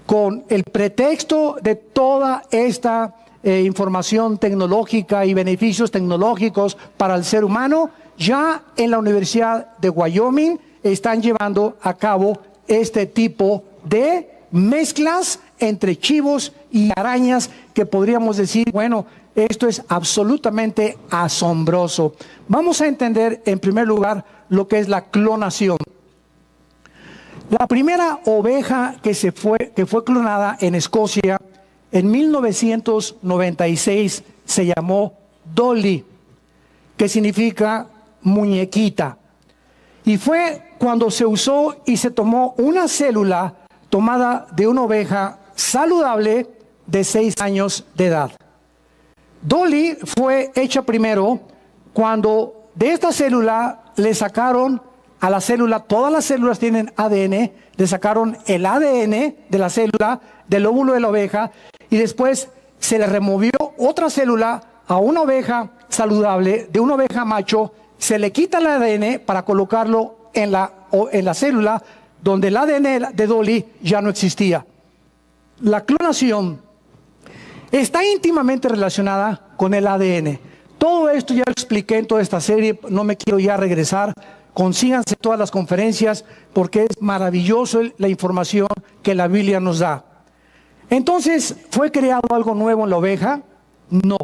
Con el pretexto de toda esta información tecnológica y beneficios tecnológicos para el ser humano, ya en la Universidad de Wyoming están llevando a cabo este tipo de mezclas entre chivos y arañas que podríamos decir, bueno, esto es absolutamente asombroso. Vamos a entender en primer lugar lo que es la clonación. La primera oveja que fue clonada en Escocia en 1996 se llamó Dolly, que significa muñequita. Y fue cuando se usó y se tomó una célula tomada de una oveja saludable de 6 años de edad. Dolly fue hecha primero cuando de esta célula le sacaron a la célula, todas las células tienen ADN, le sacaron el ADN de la célula, del óvulo de la oveja, y después se le removió otra célula a una oveja saludable, de una oveja macho, se le quita el ADN para colocarlo en la célula donde el ADN de Dolly ya no existía. La clonación está íntimamente relacionada con el ADN. Todo esto ya lo expliqué en toda esta serie, no me quiero ya regresar. Consíganse todas las conferencias porque es maravilloso la información que la Biblia nos da. Entonces, ¿fue creado algo nuevo en la oveja? No.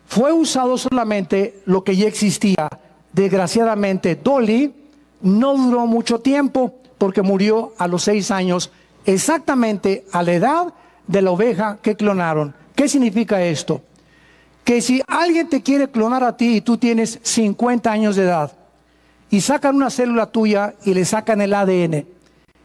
Fue usado solamente lo que ya existía. Desgraciadamente, Dolly no duró mucho tiempo porque murió a los 6 años, exactamente a la edad de la oveja que clonaron. ¿Qué significa esto? Que si alguien te quiere clonar a ti y tú tienes 50 años de edad, y sacan una célula tuya y le sacan el ADN,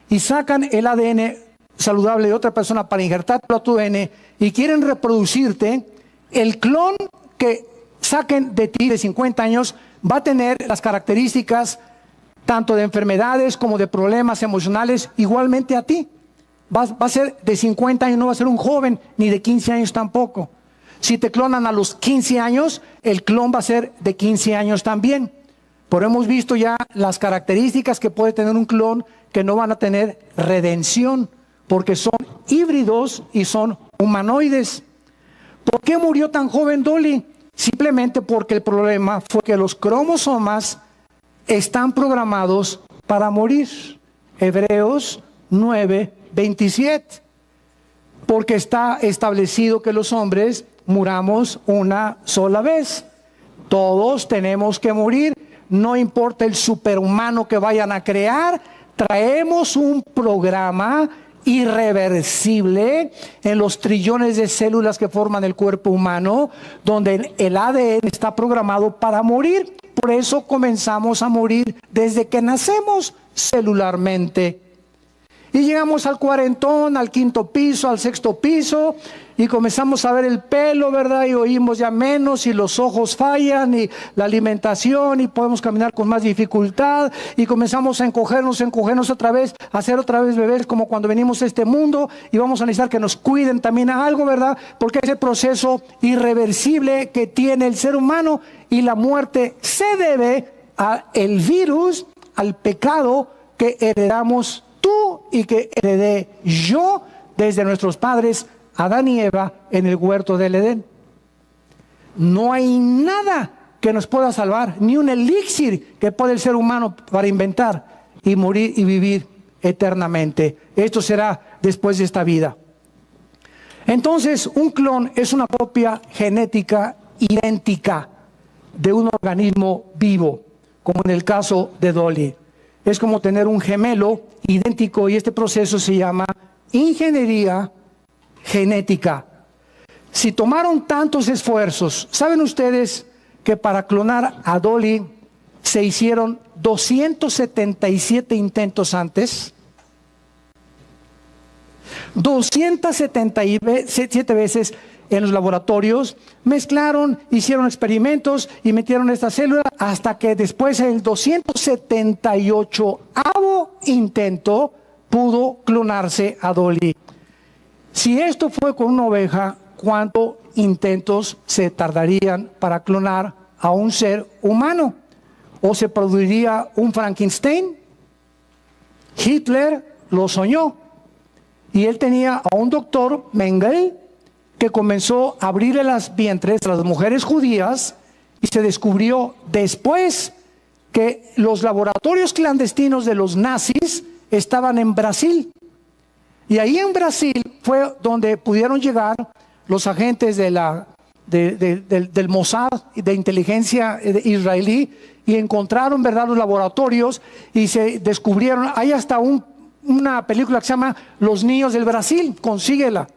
y sacan el ADN saludable de otra persona para injertarlo a tu ADN, y quieren reproducirte, el clon que saquen de ti de 50 años va a tener las características tanto de enfermedades como de problemas emocionales, igualmente a ti. Va a ser de 50 años, no va a ser un joven, ni de 15 años tampoco. Si te clonan a los 15 años, el clon va a ser de 15 años también. Pero hemos visto ya las características que puede tener un clon que no van a tener redención, porque son híbridos y son humanoides. ¿Por qué murió tan joven Dolly? Simplemente porque el problema fue que los cromosomas están programados para morir. Hebreos 9:27. Porque está establecido que los hombres muramos una sola vez. Todos tenemos que morir, no importa el superhumano que vayan a crear. Traemos un programa irreversible en los trillones de células que forman el cuerpo humano, donde el ADN está programado para morir. Por eso comenzamos a morir desde que nacemos celularmente. Y llegamos al cuarentón, al quinto piso, al sexto piso, y comenzamos a ver el pelo, ¿verdad? Y oímos ya menos, y los ojos fallan, y la alimentación, y podemos caminar con más dificultad, y comenzamos a encogernos otra vez, a ser otra vez bebés, como cuando venimos a este mundo, y vamos a necesitar que nos cuiden también a algo, ¿verdad? Porque es el proceso irreversible que tiene el ser humano, y la muerte se debe al virus, al pecado que heredamos tú y que heredé yo desde nuestros padres Adán y Eva en el huerto del Edén. No hay nada que nos pueda salvar, ni un elixir que pueda el ser humano para inventar y morir y vivir eternamente. Esto será después de esta vida. Entonces, un clon es una copia genética idéntica de un organismo vivo, como en el caso de Dolly. Es como tener un gemelo idéntico, y este proceso se llama ingeniería genética. Si tomaron tantos esfuerzos, ¿saben ustedes que para clonar a Dolly se hicieron 277 intentos antes? 277 veces en los laboratorios, mezclaron, hicieron experimentos y metieron esta célula hasta que después en el 278º intento pudo clonarse a Dolly. Si esto fue con una oveja, ¿cuántos intentos se tardarían para clonar a un ser humano? ¿O se produciría un Frankenstein? Hitler lo soñó, y él tenía a un doctor, Mengele, que comenzó a abrirle las vientres a las mujeres judías, y se descubrió después que los laboratorios clandestinos de los nazis estaban en Brasil. Y ahí en Brasil fue donde pudieron llegar los agentes del Mossad, de inteligencia israelí, y encontraron, ¿verdad?, los laboratorios, y se descubrieron. Hay hasta una película que se llama Los Niños del Brasil, consíguela,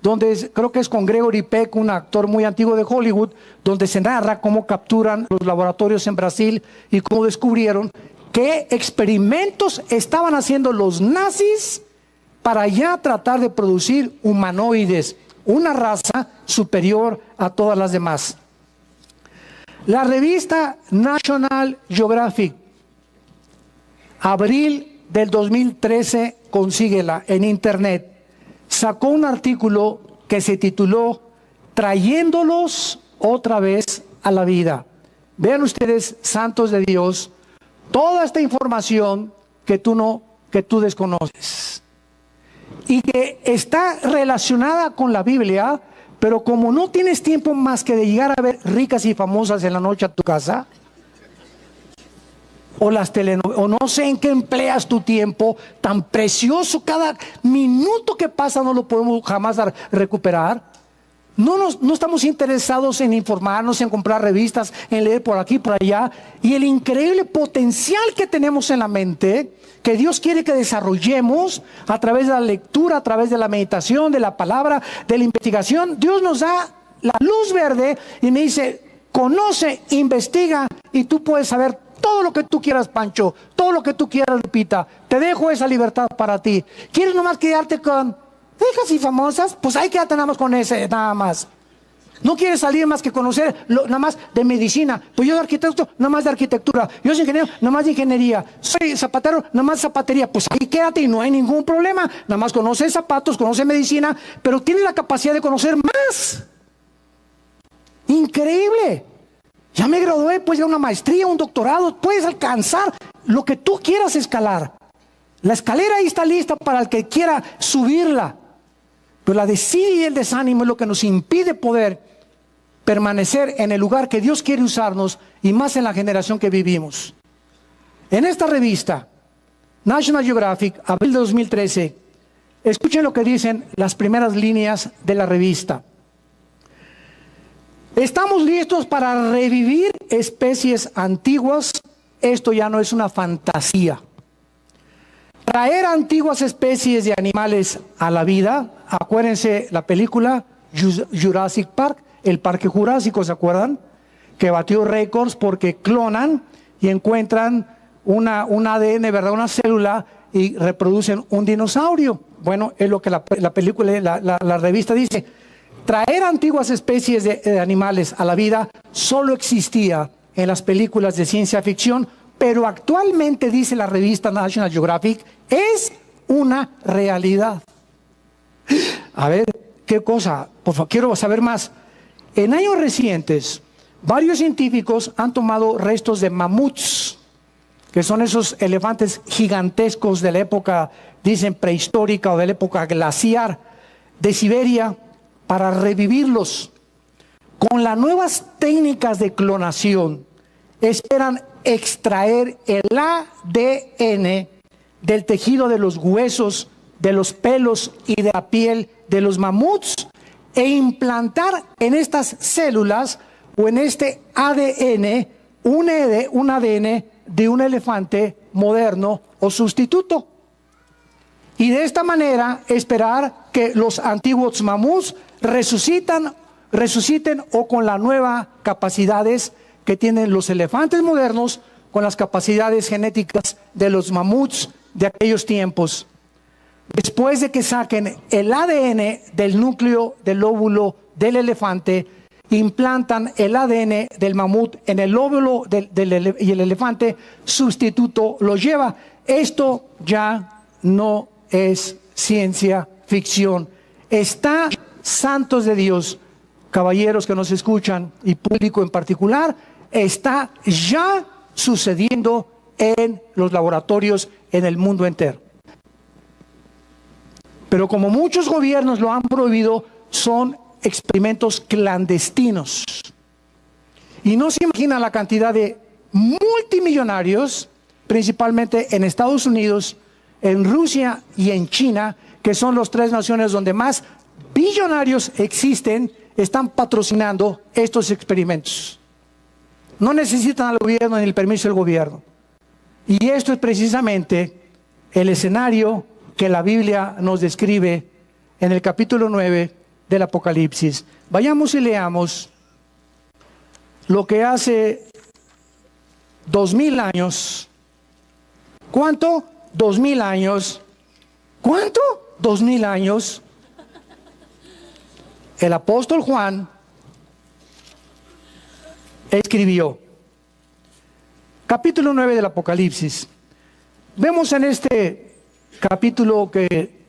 donde creo que es con Gregory Peck, un actor muy antiguo de Hollywood, donde se narra cómo capturan los laboratorios en Brasil y cómo descubrieron qué experimentos estaban haciendo los nazis para ya tratar de producir humanoides, una raza superior a todas las demás. La revista National Geographic, abril del 2013, consíguela en internet, sacó un artículo que se tituló "Trayéndolos otra vez a la vida". Vean ustedes, santos de Dios, toda esta información que tú desconoces y que está relacionada con la Biblia, pero como no tienes tiempo más que de llegar a ver Ricas y Famosas en la noche a tu casa, o las telenovelas, o no sé en qué empleas tu tiempo tan precioso, cada minuto que pasa no lo podemos jamás recuperar. No estamos interesados en informarnos, en comprar revistas, en leer por aquí, por allá, y el increíble potencial que tenemos en la mente, que Dios quiere que desarrollemos a través de la lectura, a través de la meditación, de la palabra, de la investigación. Dios nos da la luz verde y me dice: conoce, investiga, y tú puedes saber todo lo que tú quieras, Pancho, todo lo que tú quieras, Lupita. Te dejo esa libertad para ti. ¿Quieres nomás quedarte con Ricas y Famosas? Pues ahí quédate nada más con ese, nada más. ¿No quieres salir más que conocer nada más de medicina? Pues yo de arquitecto, nada más de arquitectura. Yo soy ingeniero, nada más de ingeniería. Soy zapatero, nada más zapatería. Pues ahí quédate y no hay ningún problema. Nada más conoce zapatos, conoce medicina, pero tienes la capacidad de conocer más. Increíble. Ya me gradué, puedes ir a una maestría, un doctorado, puedes alcanzar lo que tú quieras escalar. La escalera ahí está lista para el que quiera subirla. Pero la desidia y el desánimo es lo que nos impide poder permanecer en el lugar que Dios quiere usarnos, y más en la generación que vivimos. En esta revista National Geographic, abril de 2013. Escuchen lo que dicen las primeras líneas de la revista. Estamos listos para revivir especies antiguas. Esto ya no es una fantasía. Traer antiguas especies de animales a la vida. Acuérdense la película Jurassic Park, el Parque Jurásico, ¿se acuerdan? Que batió récords porque clonan y encuentran un ADN, ¿verdad? Una célula, y reproducen un dinosaurio. Bueno, es lo que la película, la revista dice. Traer antiguas especies de animales a la vida solo existía en las películas de ciencia ficción, pero actualmente, dice la revista National Geographic, es una realidad. A ver, ¿qué cosa? Por favor, quiero saber más. En años recientes, varios científicos han tomado restos de mamuts, que son esos elefantes gigantescos de la época, dicen, prehistórica o de la época glaciar, de Siberia, para revivirlos. Con las nuevas técnicas de clonación, esperan extraer el ADN del tejido de los huesos, de los pelos y de la piel de los mamuts e implantar en estas células o en este ADN un ADN de un elefante moderno o sustituto. Y de esta manera esperar que los antiguos mamuts resuciten o con las nuevas capacidades que tienen los elefantes modernos, con las capacidades genéticas de los mamuts de aquellos tiempos. Después de que saquen el ADN del núcleo del óvulo del elefante, implantan el ADN del mamut en el óvulo y el elefante sustituto lo lleva. Esto ya no es ciencia ficción. Está, santos de Dios, caballeros que nos escuchan y público en particular, está ya sucediendo en los laboratorios en el mundo entero. Pero como muchos gobiernos lo han prohibido, son experimentos clandestinos. Y no se imagina la cantidad de multimillonarios, principalmente en Estados Unidos, en Rusia y en China, que son las tres naciones donde más billonarios existen, están patrocinando estos experimentos. No necesitan al gobierno ni el permiso del gobierno. Y esto es precisamente el escenario que la Biblia nos describe en el capítulo 9 del Apocalipsis. Vayamos y leamos lo que hace 2000 años. ¿Cuánto? 2000 años. ¿Cuánto? 2000 años. El apóstol Juan escribió. Capítulo 9 del Apocalipsis. Vemos en este capítulo que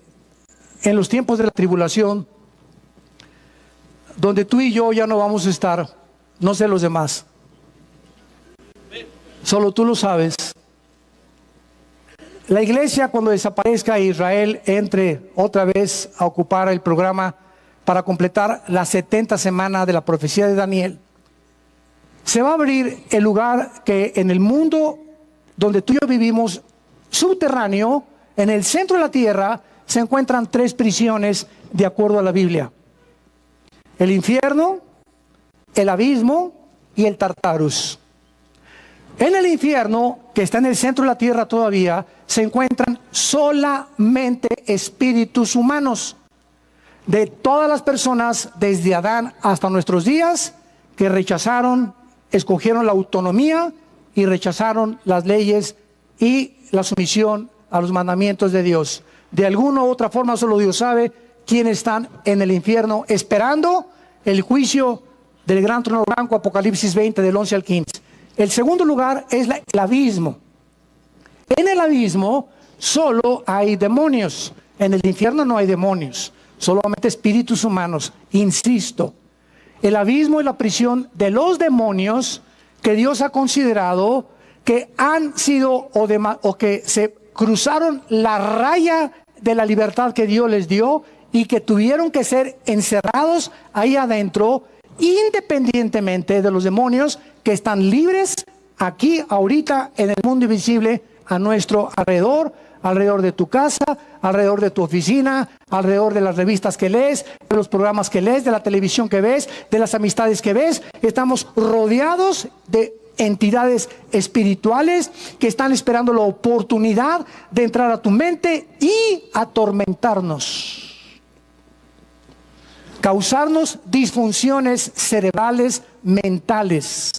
en los tiempos de la tribulación, donde tú y yo ya no vamos a estar, no sé los demás, solo tú lo sabes. La iglesia, cuando desaparezca, Israel entre otra vez a ocupar el programa para completar la 70 semana de la profecía de Daniel. Se va a abrir el lugar que en el mundo donde tú y yo vivimos, subterráneo, en el centro de la tierra, se encuentran tres prisiones de acuerdo a la Biblia: el infierno, el abismo y el Tartarus. En el infierno, que está en el centro de la tierra todavía, se encuentran solamente espíritus humanos, de todas las personas, desde Adán hasta nuestros días, que rechazaron, escogieron la autonomía y rechazaron las leyes y la sumisión a los mandamientos de Dios. De alguna u otra forma, solo Dios sabe quiénes están en el infierno esperando el juicio del gran trono blanco, Apocalipsis 20, del 11 al 15. El segundo lugar es el abismo. En el abismo solo hay demonios. En el infierno no hay demonios, solamente espíritus humanos. Insisto, el abismo es la prisión de los demonios que Dios ha considerado que han sido o que se cruzaron la raya de la libertad que Dios les dio y que tuvieron que ser encerrados ahí adentro, independientemente de los demonios que están libres aquí ahorita en el mundo invisible a nuestro alrededor, alrededor de tu casa, alrededor de tu oficina, alrededor de las revistas que lees, de los programas que lees, de la televisión que ves, de las amistades que ves. Estamos rodeados de entidades espirituales que están esperando la oportunidad de entrar a tu mente y atormentarnos, causarnos disfunciones cerebrales mentales,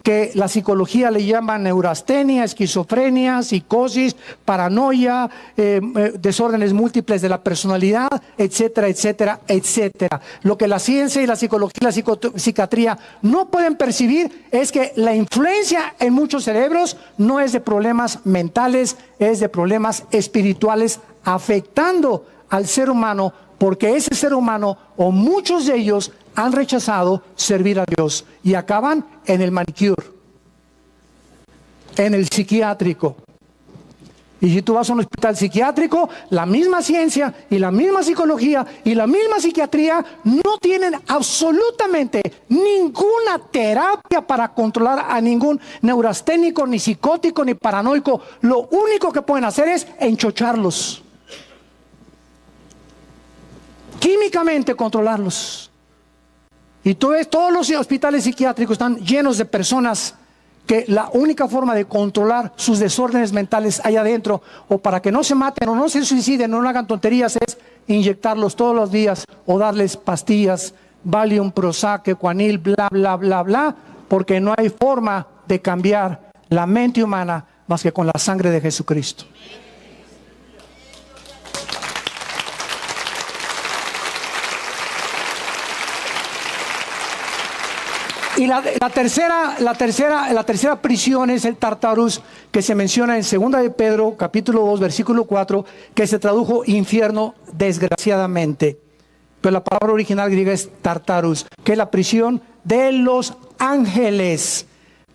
que la psicología le llama neurastenia, esquizofrenia, psicosis, paranoia, desórdenes múltiples de la personalidad, etcétera, etcétera, etcétera. Lo que la ciencia y la psicología y la psiquiatría no pueden percibir es que la influencia en muchos cerebros no es de problemas mentales, es de problemas espirituales afectando al ser humano, porque ese ser humano o muchos de ellos han rechazado servir a Dios y acaban en el manicure, en el psiquiátrico. Y si tú vas a un hospital psiquiátrico, la misma ciencia y la misma psicología y la misma psiquiatría no tienen absolutamente ninguna terapia para controlar a ningún neurasténico, ni psicótico, ni paranoico. Lo único que pueden hacer es enchocharlos, químicamente controlarlos. Y tú ves, todos los hospitales psiquiátricos están llenos de personas que la única forma de controlar sus desórdenes mentales allá adentro, o para que no se maten o no se suiciden o no hagan tonterías, es inyectarlos todos los días o darles pastillas, Valium, Prozac, Equanil, bla, bla, bla, bla, porque no hay forma de cambiar la mente humana más que con la sangre de Jesucristo. Y la tercera prisión es el Tartarus, que se menciona en 2 de Pedro, capítulo 2, versículo 4, que se tradujo infierno desgraciadamente. Pero la palabra original griega es Tartarus, que es la prisión de los ángeles.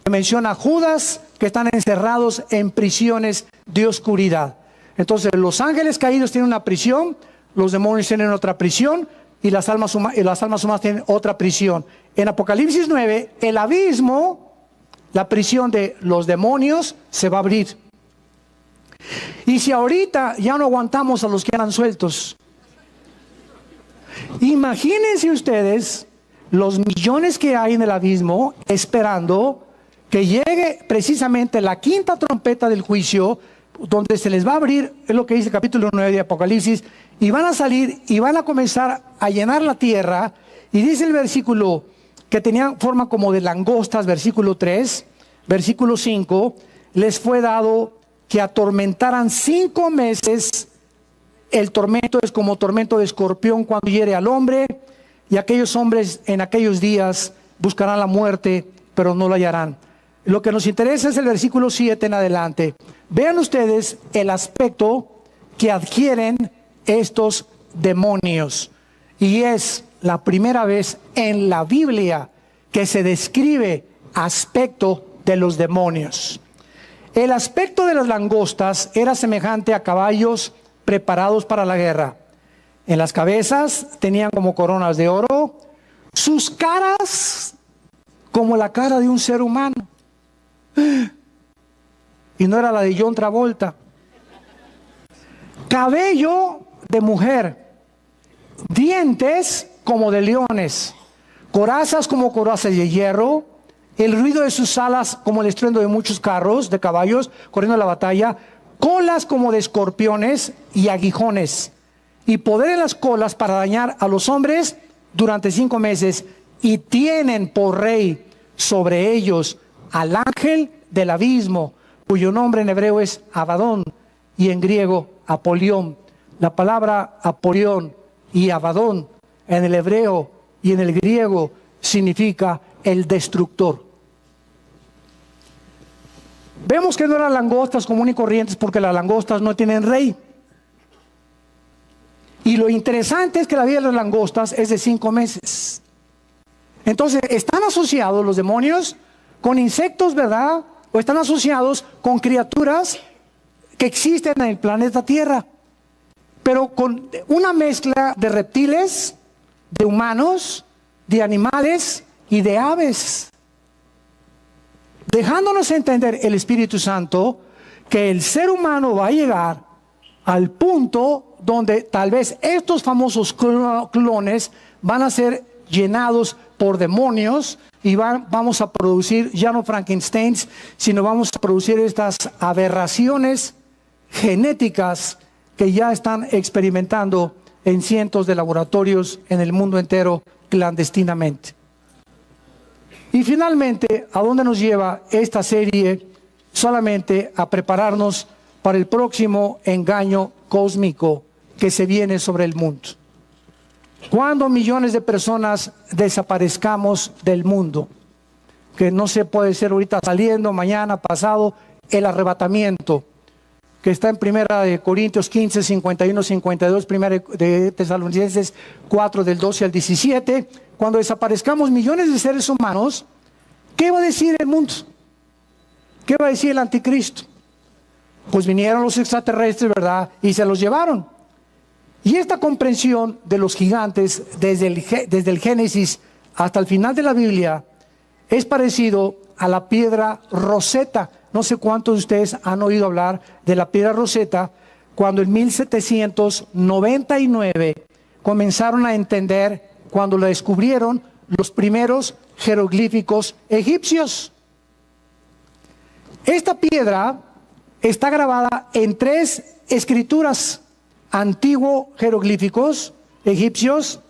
Se menciona a Judas, que están encerrados en prisiones de oscuridad. Entonces, los ángeles caídos tienen una prisión, los demonios tienen otra prisión, y las almas humanas tienen otra prisión. En Apocalipsis 9, el abismo, la prisión de los demonios, se va a abrir. Y si ahorita ya no aguantamos a los que eran sueltos, imagínense ustedes los millones que hay en el abismo esperando que llegue precisamente la quinta trompeta del juicio, donde se les va a abrir, es lo que dice el capítulo 9 de Apocalipsis, y van a salir y van a comenzar a llenar la tierra. Y dice el versículo que tenían forma como de langostas, versículo 3, versículo 5, les fue dado que atormentaran 5 meses. El tormento es como tormento de escorpión cuando hiere al hombre, y aquellos hombres en aquellos días buscarán la muerte, pero no la hallarán. Lo que nos interesa es el versículo 7 en adelante. Vean ustedes el aspecto que adquieren estos demonios. Y es la primera vez en la Biblia que se describe aspecto de los demonios. El aspecto de las langostas era semejante a caballos preparados para la guerra. En las cabezas tenían como coronas de oro, sus caras como la cara de un ser humano. Y no era la de John Travolta. Cabello de mujer, dientes como de leones, corazas como corazas de hierro, el ruido de sus alas como el estruendo de muchos carros de caballos corriendo a la batalla, colas como de escorpiones y aguijones, y poder en las colas para dañar a los hombres durante 5 meses, y tienen por rey sobre ellos al ángel del abismo, cuyo nombre en hebreo es Abadón y en griego Apolión. La palabra Apolión y Abadón en el hebreo y en el griego significa el destructor. Vemos que no eran langostas comunes y corrientes, porque las langostas no tienen rey. Y lo interesante es que la vida de las langostas es de 5 meses. Entonces, están asociados los demonios con insectos, ¿verdad? O están asociados con criaturas que existen en el planeta Tierra, pero con una mezcla de reptiles, de humanos, de animales y de aves, dejándonos entender el Espíritu Santo que el ser humano va a llegar al punto donde tal vez estos famosos clones van a ser llenados por demonios y vamos a producir ya no Frankensteins, sino vamos a producir estas aberraciones genéticas que ya están experimentando en cientos de laboratorios en el mundo entero clandestinamente. Y finalmente, ¿a dónde nos lleva esta serie? Solamente a prepararnos para el próximo engaño cósmico que se viene sobre el mundo. Cuando millones de personas desaparezcamos del mundo, que no se puede ser ahorita saliendo, mañana, pasado, el arrebatamiento, que está en Primera de Corintios 15, 51, 52, Primera de Tesalonicenses 4, del 12 al 17, cuando desaparezcamos millones de seres humanos, ¿qué va a decir el mundo? ¿Qué va a decir el anticristo? Pues vinieron los extraterrestres, ¿verdad? Y se los llevaron. Y esta comprensión de los gigantes desde el Génesis hasta el final de la Biblia es parecido a la piedra Rosetta. No sé cuántos de ustedes han oído hablar de la piedra Rosetta, cuando en 1799 comenzaron a entender, cuando la descubrieron, los primeros jeroglíficos egipcios. Esta piedra está grabada en 3 escrituras: antiguos jeroglíficos egipcios,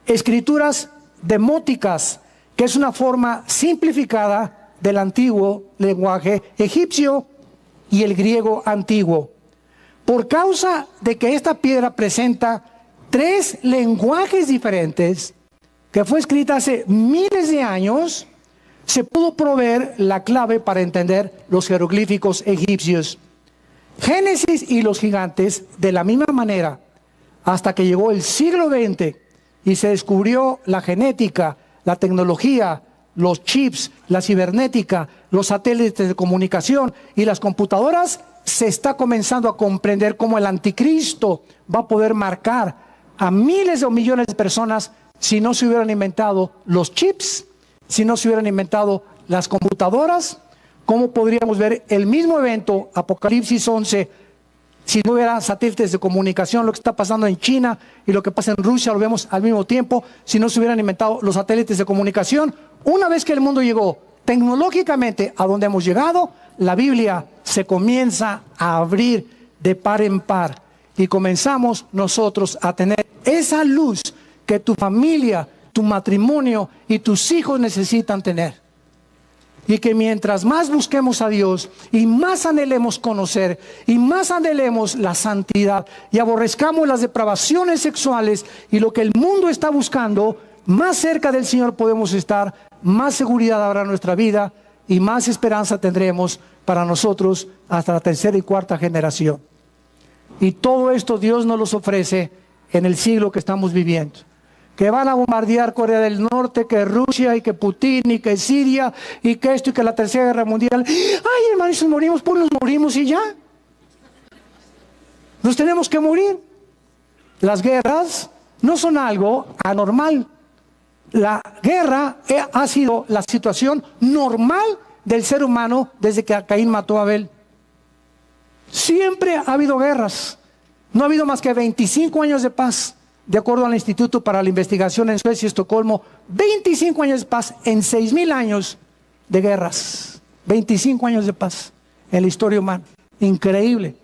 escrituras demóticas, que es una forma simplificada del antiguo lenguaje egipcio, y el griego antiguo. Por causa de que esta piedra presenta 3 lenguajes diferentes, que fue escrita hace miles de años, se pudo proveer la clave para entender los jeroglíficos egipcios. Génesis y los gigantes, de la misma manera, hasta que llegó el siglo XX y se descubrió la genética, la tecnología, los chips, la cibernética, los satélites de comunicación y las computadoras, se está comenzando a comprender cómo el anticristo va a poder marcar a miles o millones de personas si no se hubieran inventado los chips, si no se hubieran inventado las computadoras. ¿Cómo podríamos ver el mismo evento, Apocalipsis 11, si no hubiera satélites de comunicación? Lo que está pasando en China y lo que pasa en Rusia lo vemos al mismo tiempo, si no se hubieran inventado los satélites de comunicación. Una vez que el mundo llegó tecnológicamente a donde hemos llegado, la Biblia se comienza a abrir de par en par y comenzamos nosotros a tener esa luz que tu familia, tu matrimonio y tus hijos necesitan tener. Y que mientras más busquemos a Dios y más anhelemos conocer y más anhelemos la santidad y aborrezcamos las depravaciones sexuales y lo que el mundo está buscando, más cerca del Señor podemos estar, más seguridad habrá en nuestra vida y más esperanza tendremos para nosotros hasta la 3ª y 4ª generación. Y todo esto Dios nos los ofrece en el siglo que estamos viviendo. Que van a bombardear Corea del Norte, que Rusia, y que Putin, y que Siria, y que esto, y que la 3ª Guerra Mundial. Ay, hermanos, nos morimos, pues nos morimos y ya. Nos tenemos que morir. Las guerras no son algo anormal. La guerra ha sido la situación normal del ser humano desde que Caín mató a Abel. Siempre ha habido guerras. No ha habido más que 25 años de paz. De acuerdo al Instituto para la Investigación en Suecia y Estocolmo, 25 años de paz en 6,000 años de guerras. 25 años de paz en la historia humana. Increíble.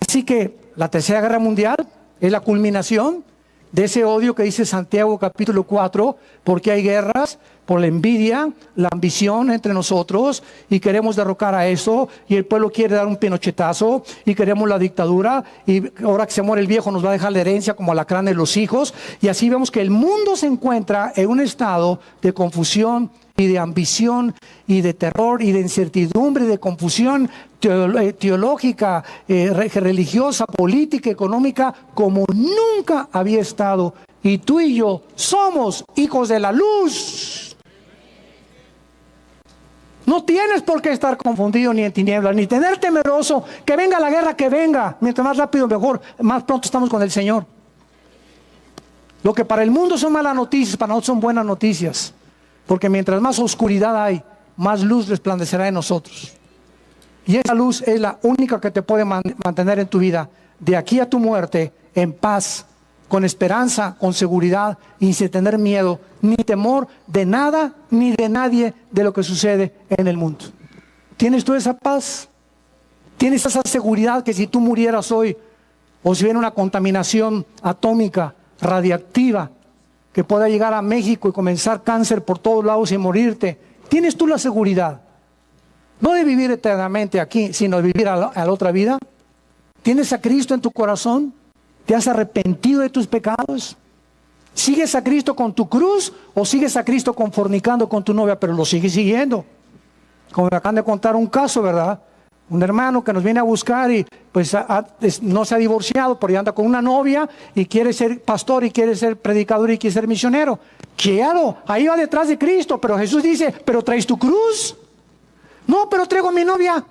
Así que la 3ª Guerra Mundial es la culminación de ese odio que dice Santiago capítulo 4, porque hay guerras por la envidia, la ambición entre nosotros, y queremos derrocar a eso, y el pueblo quiere dar un pinochetazo, y queremos la dictadura, y ahora que se muere el viejo nos va a dejar la herencia como alacrán de los hijos, y así vemos que el mundo se encuentra en un estado de confusión y de ambición y de terror y de incertidumbre y de confusión teológica, religiosa, política, económica, como nunca había estado. Y tú y yo somos hijos de la luz. No tienes por qué estar confundido ni en tinieblas, ni tener temeroso que venga la guerra, que venga. Mientras más rápido mejor, más pronto estamos con el Señor. Lo que para el mundo son malas noticias, para nosotros son buenas noticias. Porque mientras más oscuridad hay, más luz resplandecerá en nosotros. Y esa luz es la única que te puede mantener en tu vida, de aquí a tu muerte, en paz, con esperanza, con seguridad y sin tener miedo, ni temor de nada ni de nadie de lo que sucede en el mundo. ¿Tienes tú esa paz? ¿Tienes esa seguridad que si tú murieras hoy, o si viene una contaminación atómica, radiactiva, que pueda llegar a México y comenzar cáncer por todos lados y morirte, tienes tú la seguridad? No de vivir eternamente aquí, sino de vivir a la otra vida. ¿Tienes a Cristo en tu corazón? ¿Te has arrepentido de tus pecados? ¿Sigues a Cristo con tu cruz o sigues a Cristo fornicando con tu novia? Pero lo sigues siguiendo. Como me acaban de contar un caso, ¿verdad? Un hermano que nos viene a buscar y pues no se ha divorciado, pero ya anda con una novia y quiere ser pastor y quiere ser predicador y quiere ser misionero. Claro, ahí va detrás de Cristo, pero Jesús dice, ¿pero traes tu cruz? No, pero traigo a mi novia.